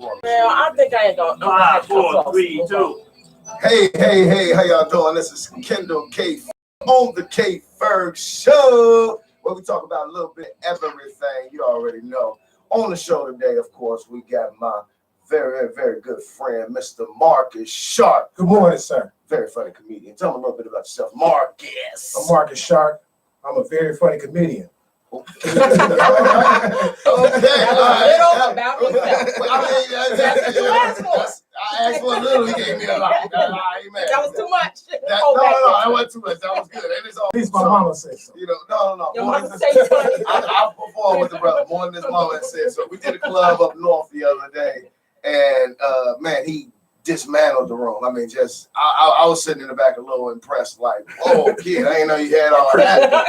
for me. Well, I think I ain't gonna. 5, 4, 3, 2. Hey, how y'all doing? This is Kendall K. on the K.Ferg Show, where we talk about a little bit of everything you already know. On the show today, of course, we got my very, very good friend, Mr. Marcus Sharp. Good morning, sir. Very funny comedian. Tell me a little bit about yourself, Marcus. I'm Marcus Sharp. I'm a very funny comedian. Okay. About myself. I asked for a little, he gave me a lot. That was too much. No, that wasn't too much. That was good. At least my mama said so. You know, no. Your mama say something. I performed with the brother more than his mama said. So we did a club up north the other day, and man, he dismantled the room. I mean, just I was sitting in the back a little impressed, like, "Whoa, kid, I didn't know you had all that." Yeah.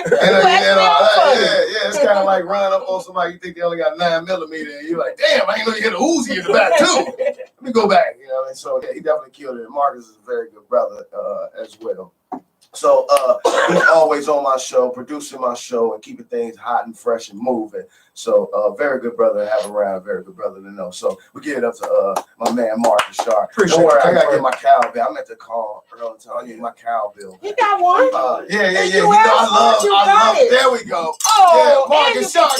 It's kind of like running up on somebody you think they only got 9mm, and you're like, "Damn, I didn't know you had a Uzi in the back too." Let me go back, you know. And so yeah, he definitely killed it. And Marcus is a very good brother as well. So he's always on my show, producing my show, and keeping things hot and fresh and moving. So very good brother to have around, very good brother to know. So we get it up to my man Marcus Sharp. Don't worry, I gotta get my cowbell. I meant to call earlier to tell you my cowbell. You got one? Yeah. You know, I love. There we go. Oh, yeah, Marcus Sharp.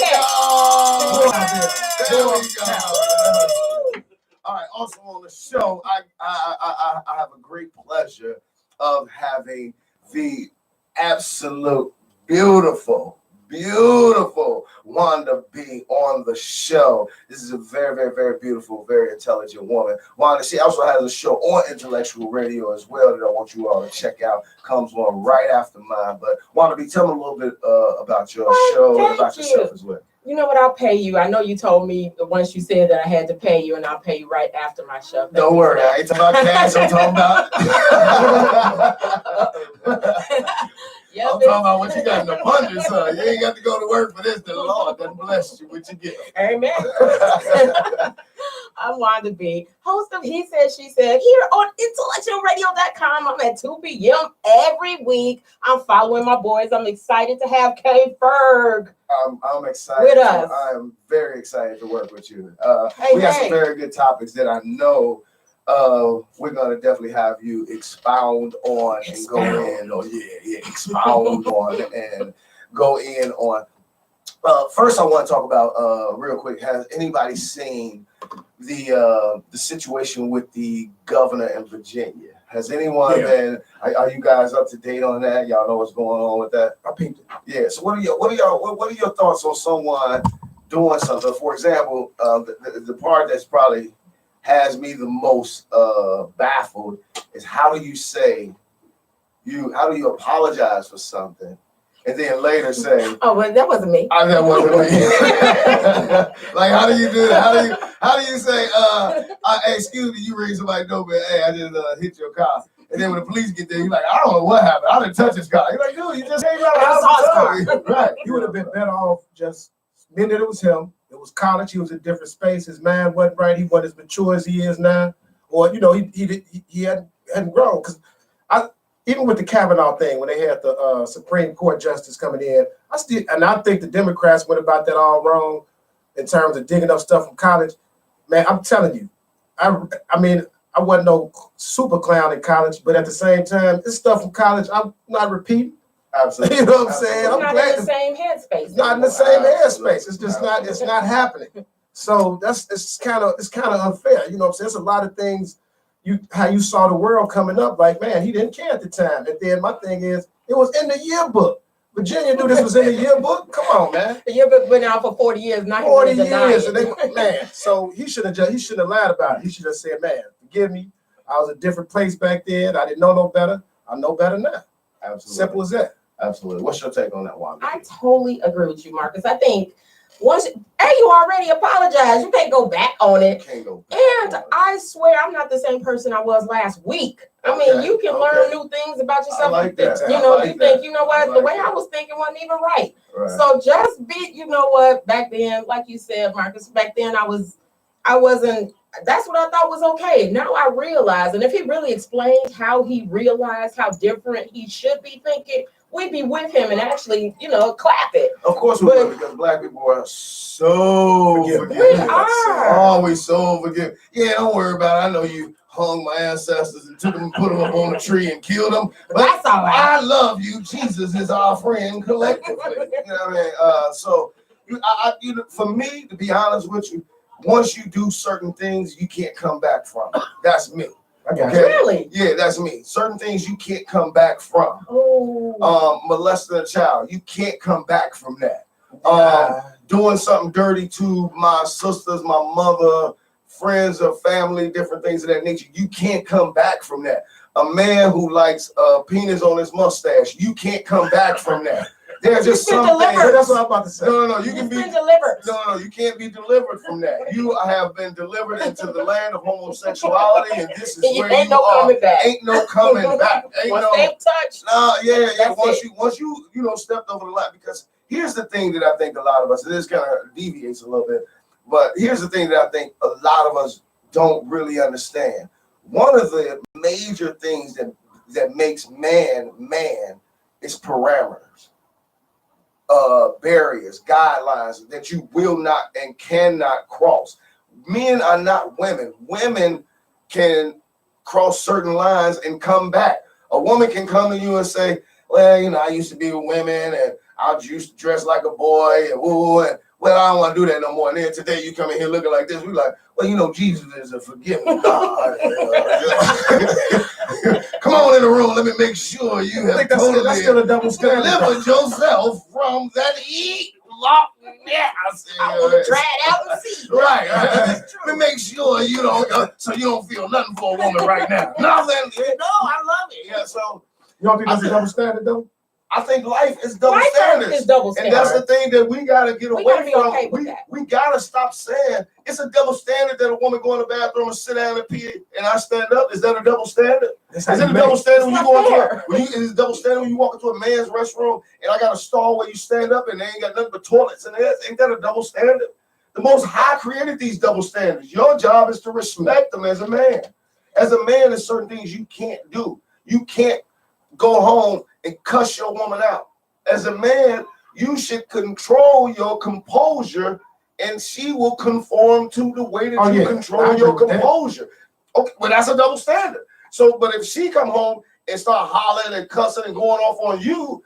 There we go. All right. Also on the show, I have a great pleasure of having the absolute beautiful Wanda B on the show. This is a very, very, very beautiful, very intelligent woman. Wanda, she also has a show on Intellectual Radio as well that I want you all to check out. Comes on right after mine. But Wanda B, tell me a little bit about your show and about yourself as well. You know what? I'll pay you. I know you told me once you said that I had to pay you, and I'll pay you right after my show. Don't worry, I ain't talking about cash. I'm talking about. Yeah, I'm talking about what you got in abundance, son. You ain't got to go to work for this. The Lord done bless you what you get. Amen. I'm Wanda B, host of He Said, She Said, here on IntellectualRadio.com. I'm at 2 p.m. every week. I'm following my boys. I'm excited to have K.Ferg. I'm excited. With us. I'm very excited to work with you. We got some very good topics that I know we're going to definitely have you expound on and go in. Oh, yeah, expound on and go in on. First, I want to talk about real quick. Has anybody seen the situation with the governor in Virginia? Has anyone been? Are you guys up to date on that? Y'all know what's going on with that? I peeped it. Yeah. So what are your thoughts on someone doing something? For example, the part that's probably has me the most baffled is how do you apologize for something and then later say, "Oh, well, that wasn't me." That wasn't me. Like, how do you do that? How do you say, hey, excuse me, you ring somebody's doorbell, hey, I just hit your car. And then when the police get there, you're like, I don't know what happened. I didn't touch his car. You're like, dude, you just came out of the house. Right. He would have been better off just admitting that it was him. It was college. He was in a different space. His mind wasn't right. He wasn't as mature as he is now. Or, you know, he hadn't grown. Because even with the Kavanaugh thing, when they had the Supreme Court justice coming in, I think the Democrats went about that all wrong in terms of digging up stuff from college. Man, I'm telling you, I mean, I wasn't no super clown in college, but at the same time, this stuff from college, I'm not repeating. Absolutely. You know what I'm saying? I'm not in the same headspace. Not in the same headspace. It's just not. It's not happening. So it's kind of unfair. You know what I'm saying? There's a lot of things. How you saw the world coming up. Like, man, he didn't care at the time. And then my thing is, it was in the yearbook. Virginia knew this was in the yearbook. Come on, man. The yearbook been out for 40 years. 40 years, and man. So he shouldn't have lied about it. He should have said, "Man, forgive me. I was a different place back then. I didn't know no better. I know better now." Absolutely. Simple as that. Absolutely. What's your take on that, Wanda? I totally agree with you, Marcus. I think you already apologized. You can't go back on it. And I swear I'm not the same person I was last week. I mean, you can learn new things about yourself. Like that. You think, you know what, the way I was thinking wasn't even right. So just be, you know what, back then, like you said, Marcus, back then I wasn't, that's what I thought was okay. Now I realize, and if he really explained how he realized how different he should be thinking, we'd be with him and actually, clap it. Of course we would, because black people are so forgiving. We are. Always so forgiving. Yeah, don't worry about it. I know you hung my ancestors and took them and put them up on a tree and killed them. But that's all right. I love you. Jesus is our friend collectively. You know what I mean? So, for me, to be honest with you, once you do certain things, you can't come back from it. That's me. Okay. Really? Yeah, that's me. Certain things you can't come back from. Oh. Molesting a child, you can't come back from that. Doing something dirty to my sisters, my mother, friends or family, different things of that nature, you can't come back from that. A man who likes penis on his mustache, you can't come back from that. There's just something. That's what I'm about to say. No, you can be delivered. No, you can't be delivered from that. You have been delivered into the land of homosexuality, and this is where you are. Coming back. Ain't no coming back. Once they touch. No, yeah. Once you stepped over the line, because here's the thing that I think a lot of us, and this kind of deviates a little bit, but here's the thing that I think a lot of us don't really understand. One of the major things that makes man is parameters, barriers, guidelines that you will not and cannot cross. Men are not women. Women can cross certain lines and come back. A woman can come to you and say, well, I used to be with women and I used to dress like a boy and well, I don't want to do that no more. And then today you come in here looking like this. We're like, well, Jesus is a forgiving God. Come on in the room. Let me make sure you have totally delivered yourself from that I want to drag out and see. Right. Let me make sure you don't feel nothing for a woman right now. Nothing. No, I love it. Yeah. So you don't think that's a double standard though? I think life is double standards. And that's the thing that we got to get away from. Okay we got to stop saying it's a double standard that a woman go in the bathroom and sit down and pee and I stand up. Is that a double standard? Is it a double standard when you go is it a double standard when you walk into a man's restroom and I got a stall where you stand up and they ain't got nothing but toilets in there? Ain't that a double standard? The Most High created these double standards. Your job is to respect them as a man. As a man, there's certain things you can't do. You can't go home and cuss your woman out. As a man, you should control your composure and she will conform to the way that you control your composure. Okay, well, that's a double standard. So, but if she come home and start hollering and cussing and going off on you,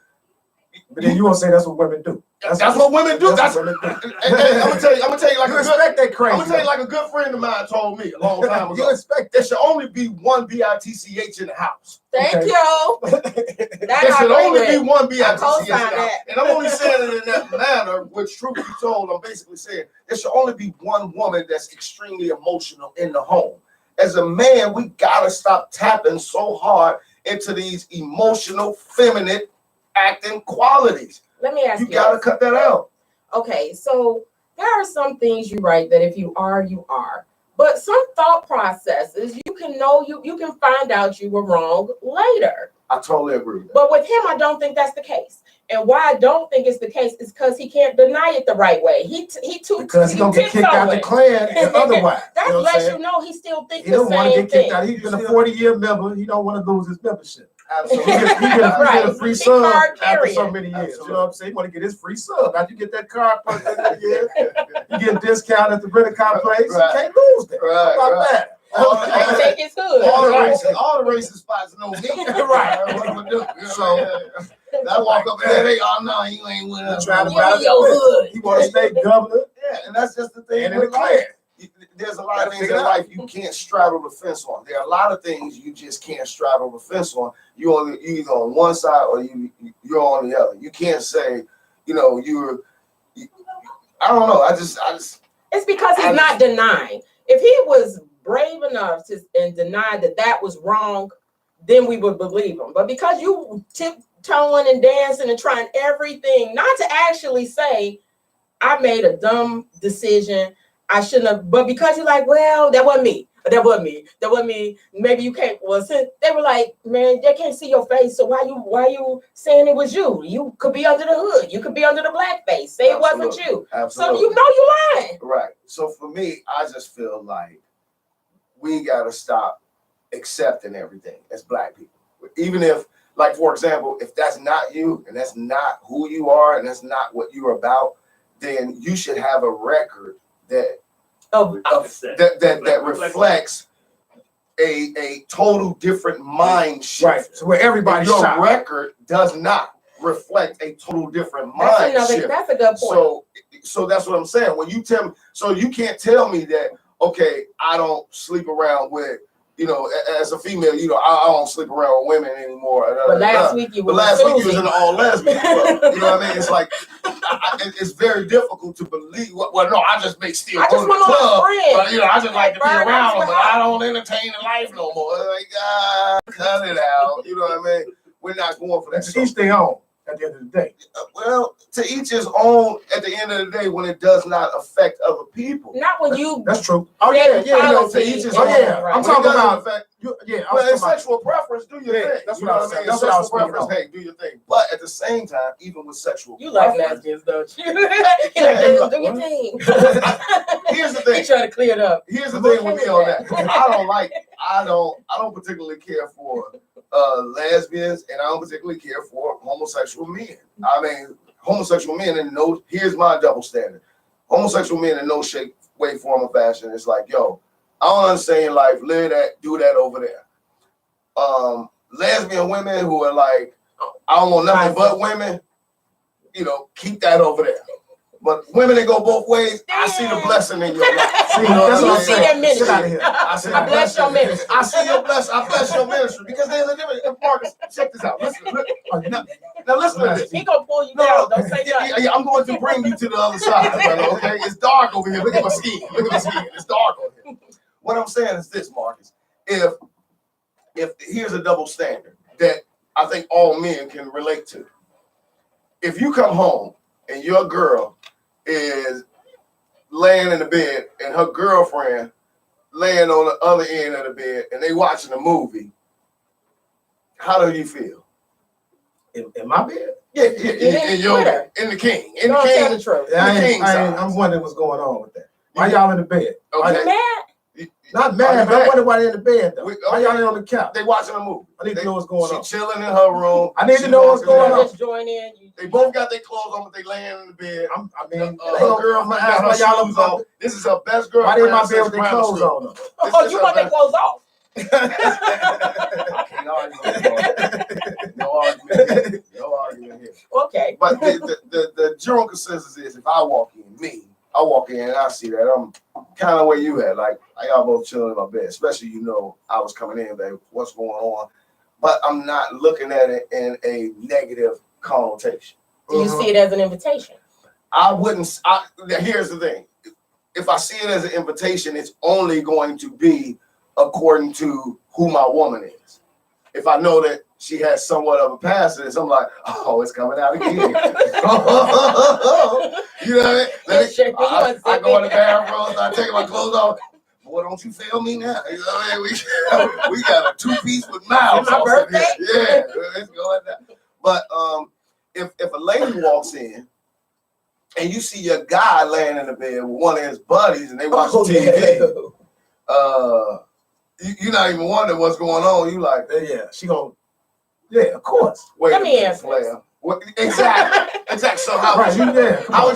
but then you won't say that's what women do. That's what women do. I'm gonna tell you like that crazy. I'm gonna tell you like a good friend of mine told me a long time ago. You expect there should only be one BITCH in the house. Thank you. There should only be one BITCH in the house. And I'm only saying it in that manner, which truth be told, I'm basically saying there should only be one woman that's extremely emotional in the home. As a man, we gotta stop tapping so hard into these emotional, feminine acting qualities. Let me ask you. You gotta cut that out. Okay, so there are some things you write that if you are, you are. But some thought processes, you can find out you were wrong later. I totally agree with that. But with him, I don't think that's the case. And why I don't think it's the case is because he can't deny it the right way. Because he's gonna get kicked out the clan and otherwise. That lets you know he still thinks the same thing. He don't want to get kicked out. He's been a 40-year member. He don't want to lose his membership. Absolutely. He get a free sub after so many years. Absolutely. You know what I'm saying? He want to get his free sub. After you get that card per year, you get a discount at the rent-a-car place. Right. You can't lose that. Right. How about that? Take his hood. All the racist spots know me. Right. What I'm gonna do? So I walk up and say, "Oh no, you ain't with us." Trying to buy your hood. He want to stay governor. Yeah, and that's just the thing. And in the clan. There's a lot of things in life you can't straddle the fence on. There are a lot of things you just can't straddle the fence on. You're either on one side or you're on the other. You can't say, I don't know. I just. It's because he's not denying. If he was brave enough to deny that was wrong, then we would believe him. But because you tiptoeing and dancing and trying everything, not to actually say, I made a dumb decision. I shouldn't have, but because you're like, well, that wasn't me. Maybe you can't. Well, since they were like, man, they can't see your face, so why you saying it was you? You could be under the hood. You could be under the blackface. Say it wasn't you. Absolutely. So you lying. Right. So for me, I just feel like we gotta stop accepting everything as black people. Even if, like, for example, if that's not you and that's not who you are and that's not what you're about, then you should have a record that reflects a total different mind shift. Right. So where everybody's your shot. record does not reflect a total different mind shift. That's a good point. So that's what I'm saying. When you tell me, so you can't tell me that, okay, I don't sleep around with, as a female, I don't sleep around with women anymore. But last week you was in an all lesbian club. You know what I mean? It's like it's very difficult to believe. Well, no, I just may still go to the club. But, I just like to be around them, but I don't entertain the life no more. Like, cut it out. You know what I mean? We're not going for that. To each their own at the end of the day. Well, to each his own at the end of the day when it does not affect other people. Not when you. That's true. Oh yeah. To each his own. Right. I'm talking about. Well, sexual preference, do your thing. That's what I was saying. Sexual preference, hey, do your thing. But at the same time, even with sexual you like lesbians, don't you? Do your thing. Here's the thing. You try to clear it up. Here's the thing with me on that. I don't particularly care for lesbians, and I don't particularly care for homosexual men. I mean, homosexual men, here's my double standard. Homosexual men in no shape, way, form, or fashion. It's like, yo, I don't understand life. Live that, do that over there. Lesbian women who are like, I don't want nothing but women. Keep that over there. But women that go both ways, I see the blessing in your life. You see their ministry. I bless your ministry. I see your blessing. I bless your ministry because there's a difference. Marcus, check this out. Listen. Now listen to this. He gonna pull you down. Don't say nothing. Yeah, I'm going to bring you to the other side, brother. Okay, it's dark over here. Look at my skin. It's dark over here. What I'm saying is this, Marcus. If here's a double standard that I think all men can relate to. If you come home and your girl is laying in the bed and her girlfriend laying on the other end of the bed and they watching a movie, how do you feel? In my bed? Yeah, in the king. In the king. The truth. I'm wondering what's going on with that. Why y'all in the bed? Okay. You mad? Not mad, but I wonder why they're in the bed though. Why y'all ain't on the couch? They watching a movie. I need to know what's going on. She chilling in her room. I need to know what's going on. Just join in. They both got their clothes on, but they laying in the bed. Her girlfriend got her shoes on. This is her best girlfriend. Why they in my bed with their clothes on? Oh, you want their clothes off? No argument here. Okay. But the general consensus is if I walk in and I see that, I'm kind of where you at. Like, y'all both chilling in my bed, especially, I was coming in, babe, what's going on? But I'm not looking at it in a negative connotation. Do you see it as an invitation? I wouldn't. Here's the thing. If I see it as an invitation, it's only going to be according to who my woman is. If I know that she has somewhat of a past in this, I'm like, oh, it's coming out again. You know what I mean? I go in the bathroom, I take my clothes off. Boy, don't you fail me now. You know what I mean? We got a 2-piece with mouths. My birthday? Yeah, it's going down. But if a lady walks in and you see your guy laying in the bed with one of his buddies and they watch TV, you're not even wondering what's going on. You like, yeah, of course. Wait Let a me minute, answer. player. Exactly. So how would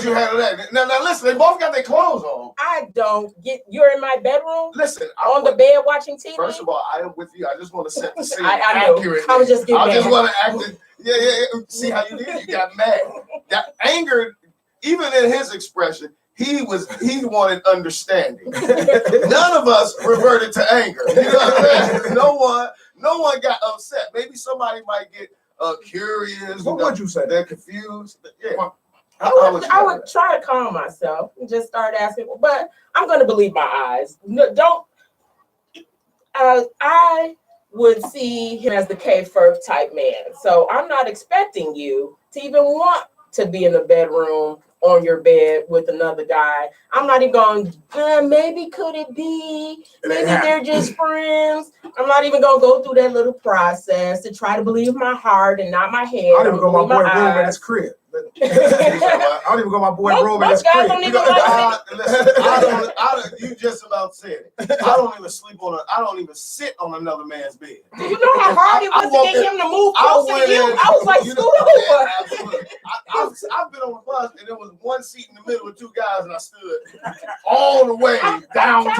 you handle that? Now listen, they both got their clothes on. I don't get. You're in my bedroom. Listen, on the bed watching TV. First of all, I am with you. I just want to set the scene I know. accurately. I was just getting mad. I just want to act it. Yeah. See how you did? You got mad. That anger, even in his expression, he wanted understanding. None of us reverted to anger. You know what I'm saying? No one got upset. Maybe somebody might get curious. What would you say? They're confused. Yeah. I would try to calm myself and just start asking, but I'm going to believe my eyes. No, don't. I would see him as the K.Ferg type man. So I'm not expecting you to even want to be in the bedroom on your bed with another guy. I'm not even going, maybe could it be? Maybe they're just friends. I'm not even going to go through that little process to try to believe my heart and not my head. I don't even go my boy room at his crib. I don't even go to my boy's room in his guys crib. don't even like Listen, you just about said it. I don't even sit on another man's bed. Do you know how hard it was to get him to move closer to you? I was like, scoot over. Absolutely. I've been on the bus and there was one seat in the middle with two guys and I stood all the way downtown. I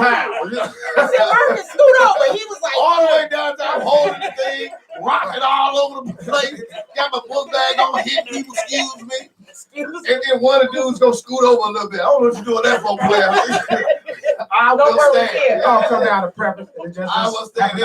said, Marcus, scoot over. He was like, all the way downtown, holding the thing, rocking all over the place. Got my book bag on, hitting people, excuse me. And then one of the dudes gonna scoot over a little bit. I don't know what you're doing that for, player. I will stand. I'll come down to preface. I will stand.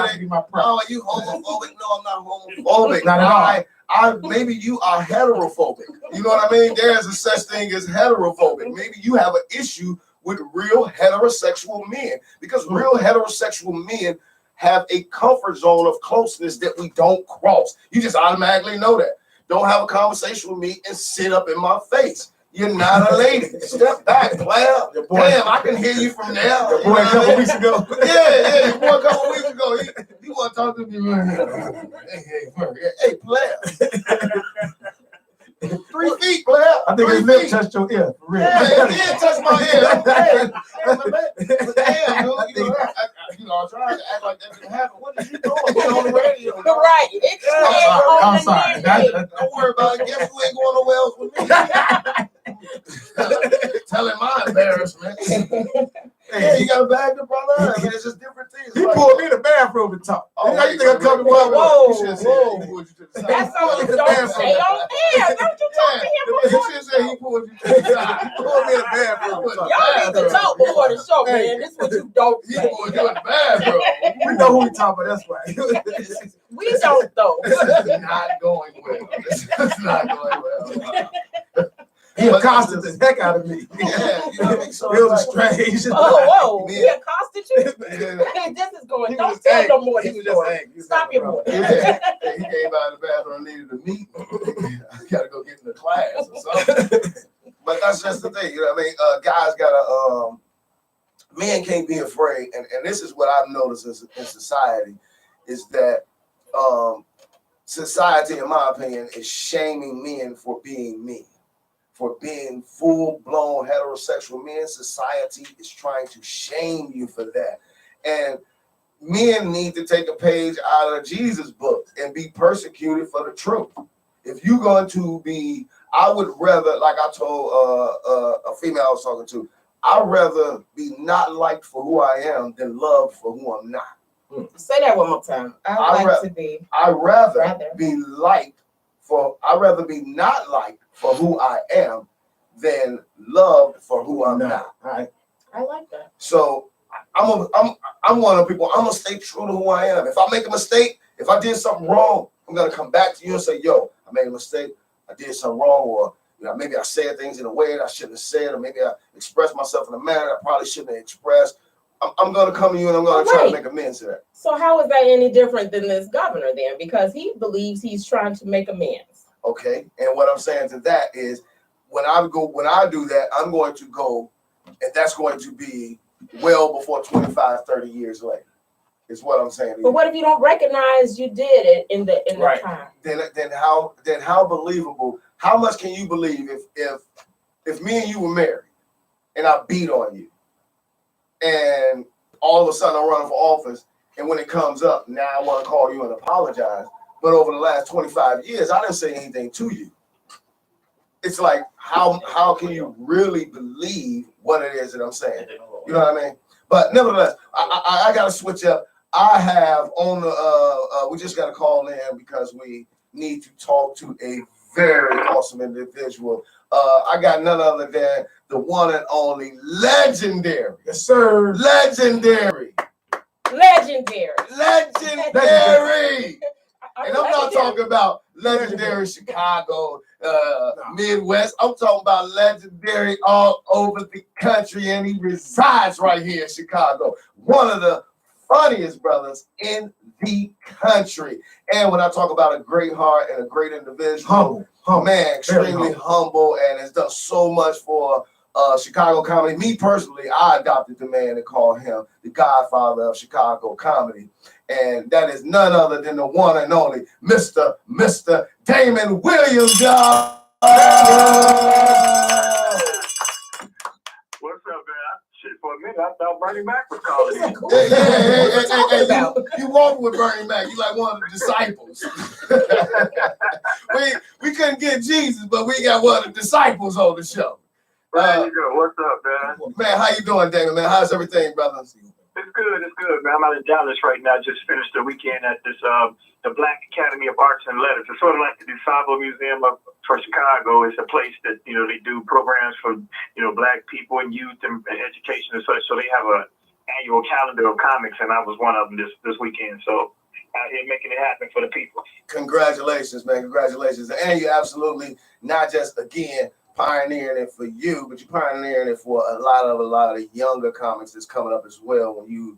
Oh, you homophobic? No, I'm not homophobic. Not at all. Maybe you are heterophobic. You know what I mean? There's a such thing as heterophobic. Maybe you have an issue with real heterosexual men because real heterosexual men have a comfort zone of closeness that we don't cross. You just automatically know that. Don't have a conversation with me and sit up in my face. You're not a lady. Step back, player. Damn, I can hear you from there. Your boy a couple weeks ago. Yeah, your boy a couple weeks ago. He want to talk to me. Hey, player. 3 feet, player. I think his lip touched your ear. For real. Yeah, he did touch my ear. Damn, dude. I'm trying to act like that didn't happen. What did you doing? Get on the radio. Right. I'm sorry. Don't worry about it. Guess who ain't going nowhere else with me? Telling my embarrassment. Hey, you got a bag to brother? I mean, it's just different things. He pulled me in the bathroom to talk. Oh, how you think I come to whoa. That's something don't say on air. Don't you talk to him before the show? He pulled you to the side. He pulled me in the bathroom. Y'all need to talk before the show, man. This is what you don't He say. pulled you in the bathroom. We know who we talking about. That's right. We don't, though. This is not going well. This is not going well. He accosted the heck out of me. Yeah, you know what I mean? So it was strange. Whoa. He Yeah. accosted you? Yeah. This is going. He Don't was tell angry. no more. He This was just story. angry. Stop your boy. Yeah. He came out of the bathroom and needed to meet. I gotta go get in the class or something. But that's just the thing, you know what I mean? Guys gotta men can't be afraid, and this is what I've noticed in society, is that society, in my opinion, is shaming men for being men. For being full-blown heterosexual men, society is trying to shame you for that. And men need to take a page out of Jesus' book and be persecuted for the truth. If you're going to be, I would rather, like I told a female I was talking to, I'd rather be not liked for who I am than loved for who I'm not. Say that one more time. I'd rather be not liked for who I am than loved for who I'm not. Right. I like that. So I'm one of the people. I'm gonna stay true to who I am. If I make a mistake, if I did something wrong, I'm gonna come back to you and say, "Yo, I made a mistake. I did something wrong," or maybe I said things in a way that I shouldn't have said, or maybe I expressed myself in a manner I probably shouldn't have expressed. I'm gonna come to you and I'm gonna try to make amends to that. So how is that any different than this governor then? Because he believes he's trying to make amends. Okay, and what I'm saying to that is, when I do that, I'm going to go, and that's going to be well before 25, 30 years later. Is what I'm saying. But what if you don't recognize you did it in the time? Then how believable? How much can you believe if me and you were married, and I beat on you, and all of a sudden I'm running for office, and when it comes up, now I want to call you and apologize. But over the last 25 years, I didn't say anything to you. It's like, how can you really believe what it is that I'm saying? You know what I mean? But nevertheless, I got to switch up. I have on the, we just got to call in because we need to talk to a very awesome individual. I got none other than the one and only legendary. Yes, sir. Legendary. And I'm not talking about legendary Chicago, Midwest. I'm talking about legendary all over the country, and he resides right here in Chicago. One of the funniest brothers in the country. And when I talk about a great heart and a great individual, humble. Man, extremely humble, and has done so much for Chicago comedy. Me personally, I adopted the man and called him the godfather of Chicago comedy. And that is none other than the one and only Mr. Damon Williams, y'all. What's up, man? Shit, for a minute, I thought Bernie Mac was calling you. You walk with Bernie Mac. You like one of the disciples. we couldn't get Jesus, but we got one of the disciples on the show. There you go. What's up, man? Man, how you doing, Damon, man? How's everything, brother? It's good, man. I'm out in Dallas right now. Just finished the weekend at this the Black Academy of Arts and Letters. It's sort of like the DeSable Museum for Chicago. It's a place that, you know, they do programs for, you know, Black people and youth and education and such. So they have an annual calendar of comics, and I was one of them this weekend. So out here making it happen for the people. Congratulations, man. Congratulations. And you absolutely not just, again, pioneering it for you, but you're pioneering it for a lot of younger comics that's coming up as well. When you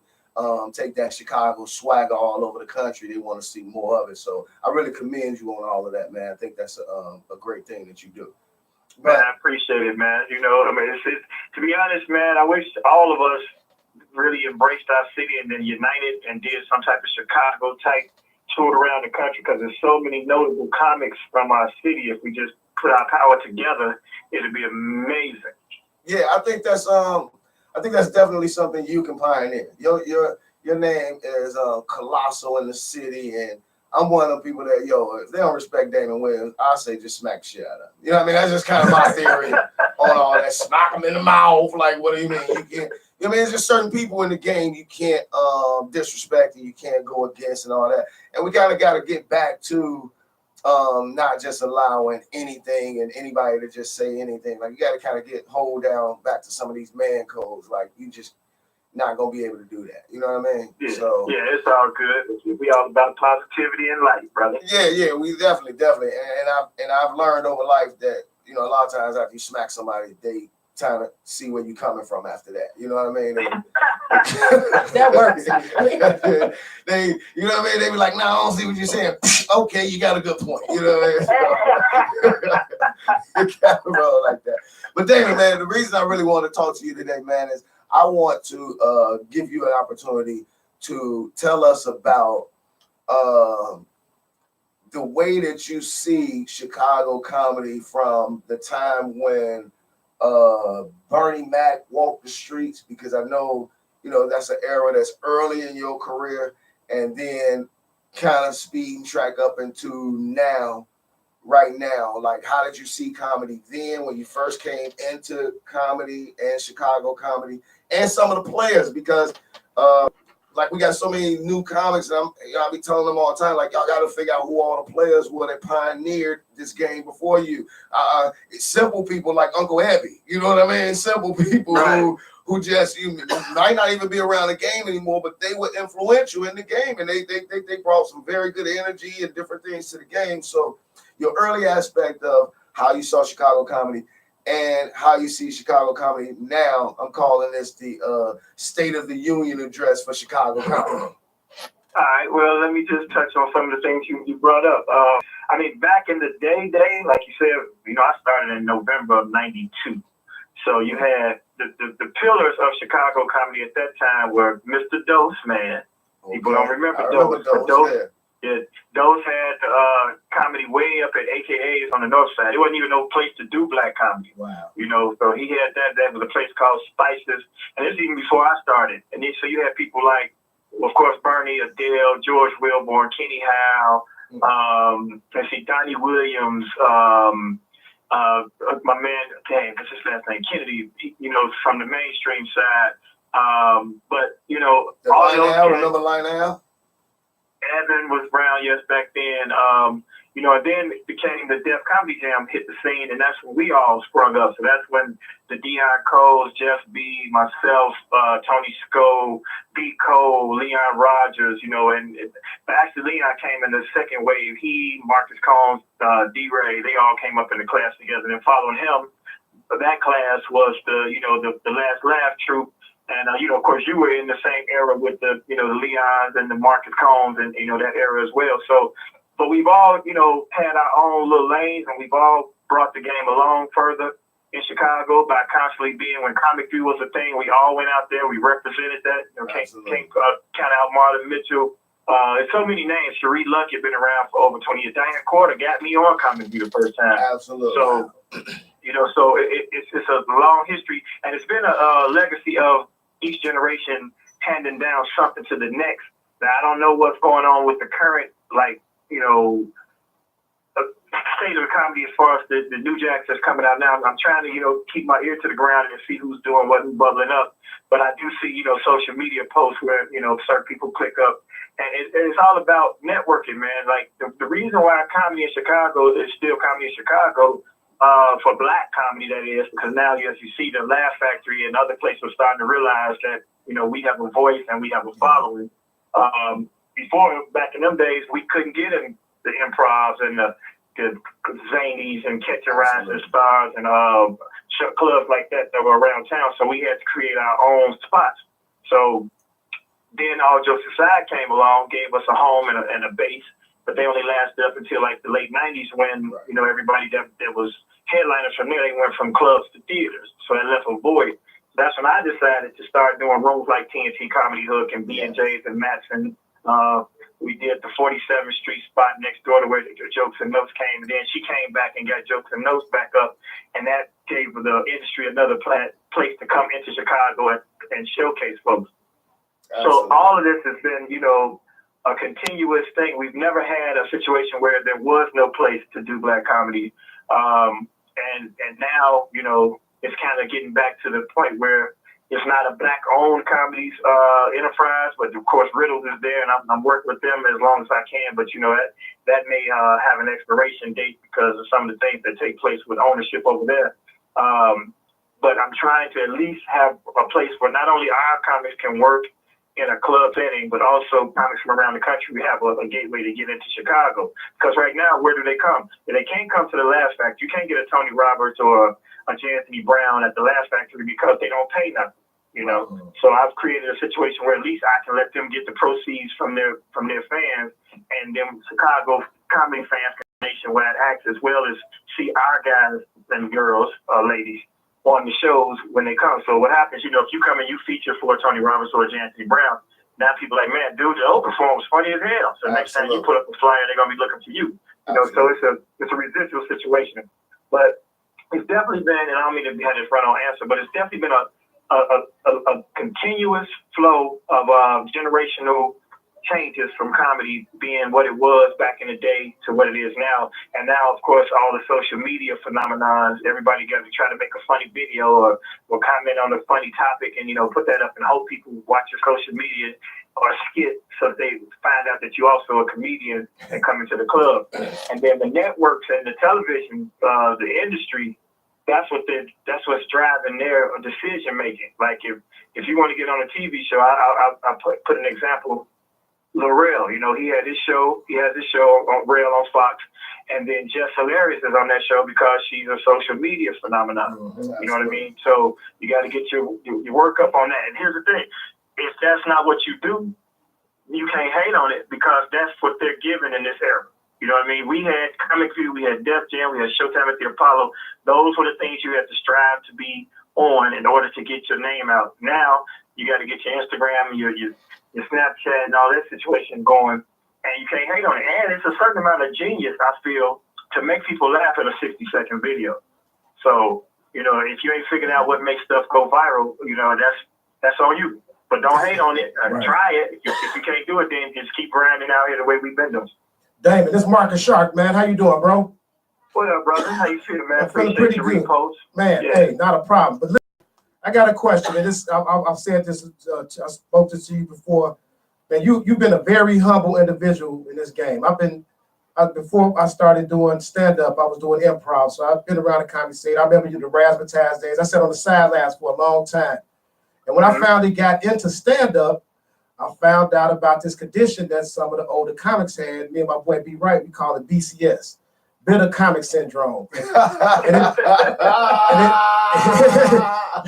take that Chicago swagger all over the country, they want to see more of it. So I really commend you on all of that, man. I think that's a great thing that you do. Man, I appreciate it, man. You know, I mean, it's to be honest, man, I wish all of us really embraced our city and then united and did some type of Chicago type tour around the country, because there's so many notable comics from our city. If we just put our power together, it'd be amazing. Yeah, I think that's definitely something you can pioneer. Your name is colossal in the city, and I'm one of the people that, if they don't respect Damon Williams, I say just smack shit out of him. You know what I mean? That's just kind of my theory on all that. Smack him in the mouth. Like, what do you mean? You can't. You know what I mean? There's just certain people in the game you can't disrespect and you can't go against and all that. And we got to get back to not just allowing anything and anybody to just say anything. Like, you got to kind of hold down back to some of these man codes. Like, you just not gonna be able to do that. You know what I mean? Yeah, so yeah, it's all good. We all about positivity and light, brother. Yeah, we definitely. And I've learned over life that, a lot of times after you smack somebody, they kind of see where you're coming from after that. You know what I mean? That works. They, you know what I mean? They be like, "No, I don't see what you're saying." Okay, you got a good point. You know what I mean? You can't roll like that. But Damon, man, the reason I really want to talk to you today, man, is I want to give you an opportunity to tell us about the way that you see Chicago comedy from the time when Bernie Mac walked the streets, because I know, that's an era that's early in your career, and then kind of speed track up into now, right now. Like, how did you see comedy then when you first came into comedy and Chicago comedy, and some of the players? Because like, we got so many new comics, and I be telling them all the time, like, y'all got to figure out who all the players were that pioneered this game before you. Simple people like Uncle Heavy, you know what I mean? Simple people right. who just, you might not even be around the game anymore, but they were influential in the game, and they brought some very good energy and different things to the game. So your early aspect of how you saw Chicago comedy and how you see Chicago comedy now, I'm calling this the State of the Union address for Chicago comedy. All right, well, let me just touch on some of the things you brought up. I mean, back in the day, like you said, I started in November of '92. So you had the pillars of Chicago comedy at that time were Mr. Dose, man. Okay. People don't remember Dose. Yeah, Dose had comedy way up at AKA's on the north side. There wasn't even no place to do black comedy. Wow. So he had that. That was a place called Spices. And this is even before I started. And then, so you had people like, of course, Bernie, Adele, George Wilborn, Kenny Howe, Donnie Williams, my man, what's his last name? Kennedy, from the mainstream side. But, all those remember Lionel? Evan was around, yes, back then. And then it became the Def Comedy Jam hit the scene, and that's when we all sprung up. So that's when the Dion Coles, Jeff B, myself, Tony Sco, B. Cole, Leon Rogers, but actually Leon came in the second wave. He, Marcus Combs, D-Ray, they all came up in the class together. And following him, that class was the Last Laugh troupe. And, of course, you were in the same era with the Leons and the Marcus Combs and, that era as well. So, but we've all, had our own little lanes, and we've all brought the game along further in Chicago by constantly being, when Comic View was a thing, we all went out there, we represented that. Can't count out Marlon Mitchell, There's so many names. Sheree Luck had been around for over 20 years. Diane Carter got me on Comedy the first time. Absolutely. So, so it's a long history, and it's been a legacy of each generation handing down something to the next. Now, I don't know what's going on with the current, state of the comedy as far as the new jacks that's coming out now. I'm trying to, keep my ear to the ground and see who's doing what and bubbling up. But I do see, social media posts where, certain people click up. And it's all about networking, man. Like, the reason why comedy in Chicago is still comedy in Chicago, for Black comedy, that is, because now, as you see, the Laugh Factory and other places are starting to realize that, we have a voice and we have a following. Before, back in them days, we couldn't get in the improvs and the zanies and catching rising stars and clubs like that were around town. So we had to create our own spots. So then All Jokes Aside came along, gave us a home and a base, but they only lasted up until like the late 90s when, everybody that was headliners from there, they went from clubs to theaters. So that left a void. That's when I decided to start doing rooms like TNT Comedy Hook and B&J's and Matson. We did the 47th Street spot next door to where the Jokes and Notes came. And then she came back and got Jokes and Notes back up. And that gave the industry another place to come into Chicago and showcase folks. Absolutely. So all of this has been, a continuous thing. We've never had a situation where there was no place to do Black comedy. And now, it's kind of getting back to the point where it's not a Black-owned comedy enterprise, but of course Riddles is there, and I'm working with them as long as I can. But that may have an expiration date because of some of the things that take place with ownership over there. But I'm trying to at least have a place where not only our comics can work in a club setting, but also comics from around the country. We have a gateway to get into Chicago. Because right now, where do they come? If they can't come to the Laugh Factory, you can't get a Tony Roberts or a Anthony Brown at the Laugh Factory because they don't pay nothing. So I've created a situation where at least I can let them get the proceeds from their fans, and then Chicago comedy fans can nationwide access, as well as see our guys and girls, ladies, on the shows when they come. So what happens, if you come and you feature for Tony Roberts or Anthony Brown, now people are like, man, dude, the open form is funny as hell. So next time you put up a flyer, they're gonna be looking for you. So it's a residual situation. But it's definitely been, and I don't mean to have this run-on answer, but it's definitely been a continuous flow of generational changes from comedy being what it was back in the day to what it is now. And now, of course, all the social media phenomenons, everybody got to try to make a funny video or comment on a funny topic and, put that up and hope people watch your social media or skit so they find out that you're also a comedian and come into the club. And then the networks and the television, the industry, that's what's driving their decision making. Like if you want to get on a TV show, I put an example. L'Oreal, he had his show. He has his show on Rail on Fox, and then Jess Hilarious is on that show because she's a social media phenomenon. You know what I mean? So you got to get your work up on that. And here's the thing: if that's not what you do, you can't hate on it because that's what they're given in this era. You know what I mean? We had Comic View, we had Def Jam, we had Showtime at the Apollo. Those were the things you had to strive to be on in order to get your name out. Now you got to get your Instagram, your Snapchat, and all that situation going, and you can't hate on it. And it's a certain amount of genius, I feel, to make people laugh at a 60-second video. So, if you ain't figured out what makes stuff go viral, that's on you. But don't hate on it. Try it. If you can't do it, then just keep grinding out here the way we've been doing. Damon, this is Marcus Shark, man. How you doing, bro? What up, brother? How you feeling, man? I'm feeling pretty good. Repost. Man, hey, not a problem. But listen, I got a question, and this I've said this. I spoke this to you before. Man, you've been a very humble individual in this game. Before I started doing stand-up, I was doing improv, so I've been around the comedy scene. I remember you the Razzmatazz days. I sat on the sidelines for a long time, and when I finally got into stand-up, I found out about this condition that some of the older comics had. Me and my boy B. Wright, we call it BCS, bitter comic syndrome. You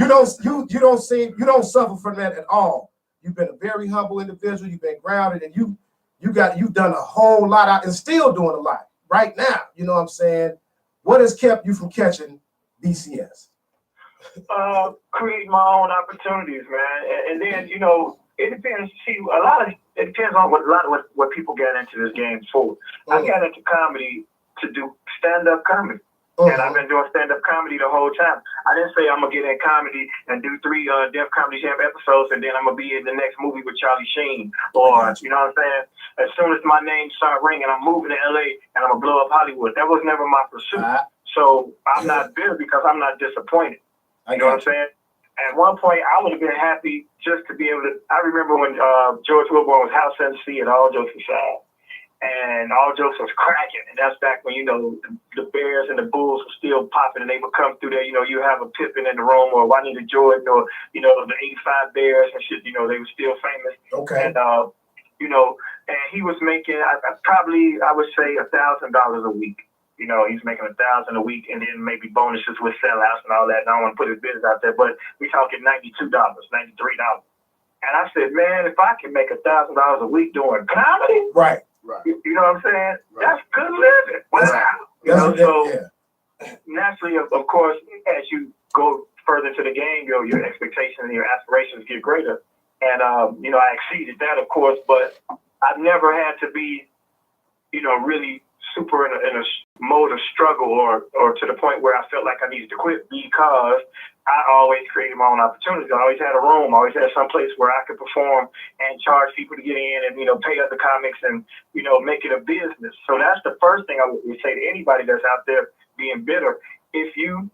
don't suffer from that at all. You've been a very humble individual. You've been grounded, and you've done a whole lot out and still doing a lot right now. You know what I'm saying? What has kept you from catching BCS? Create my own opportunities, man, and then it depends. See, a lot of it depends on what people get into this game for. I got into comedy to do stand-up comedy. And I've been doing stand-up comedy the whole time. I didn't say I'm going to get in comedy and do 3 Def Comedy Jam episodes and then I'm going to be in the next movie with Charlie Sheen. Or, you know what I'm saying? As soon as my name started ringing, I'm moving to LA and I'm going to blow up Hollywood. That was never my pursuit. So I'm not bitter because I'm not disappointed. You know what I'm saying? At one point, I would have been happy just to be able to. I remember when George Wilburn was House MC and All Jokes Aside. And All Jokes was cracking. And that's back when, you know, the Bears and the Bulls were still popping and they would come through there. You know, you have a Pippen in the room or Juanita Jordan or, you know, the 85 Bears and shit, you know, they were still famous. Okay. And, you know, and he was making, I would say $1,000 a week. You know, he's making $1,000 a week and then maybe bonuses with sellouts and all that. And I don't want to put his business out there, but we're talking $92, $93. And I said, man, if I can make $1,000 a week doing comedy. Right. You know what I'm saying? Right. That's good living. Wow. You know, so naturally, of course, as you go further into the game, your expectations and your aspirations get greater. And, you know, I exceeded that, of course, but I've never had to be, you know, really super in a mode of struggle or to the point where I felt like I needed to quit because I always created my own opportunities. I always had a room. I always had some place where I could perform and charge people to get in and, you know, pay other comics and, you know, make it a business. So that's the first thing I would say to anybody that's out there being bitter. If you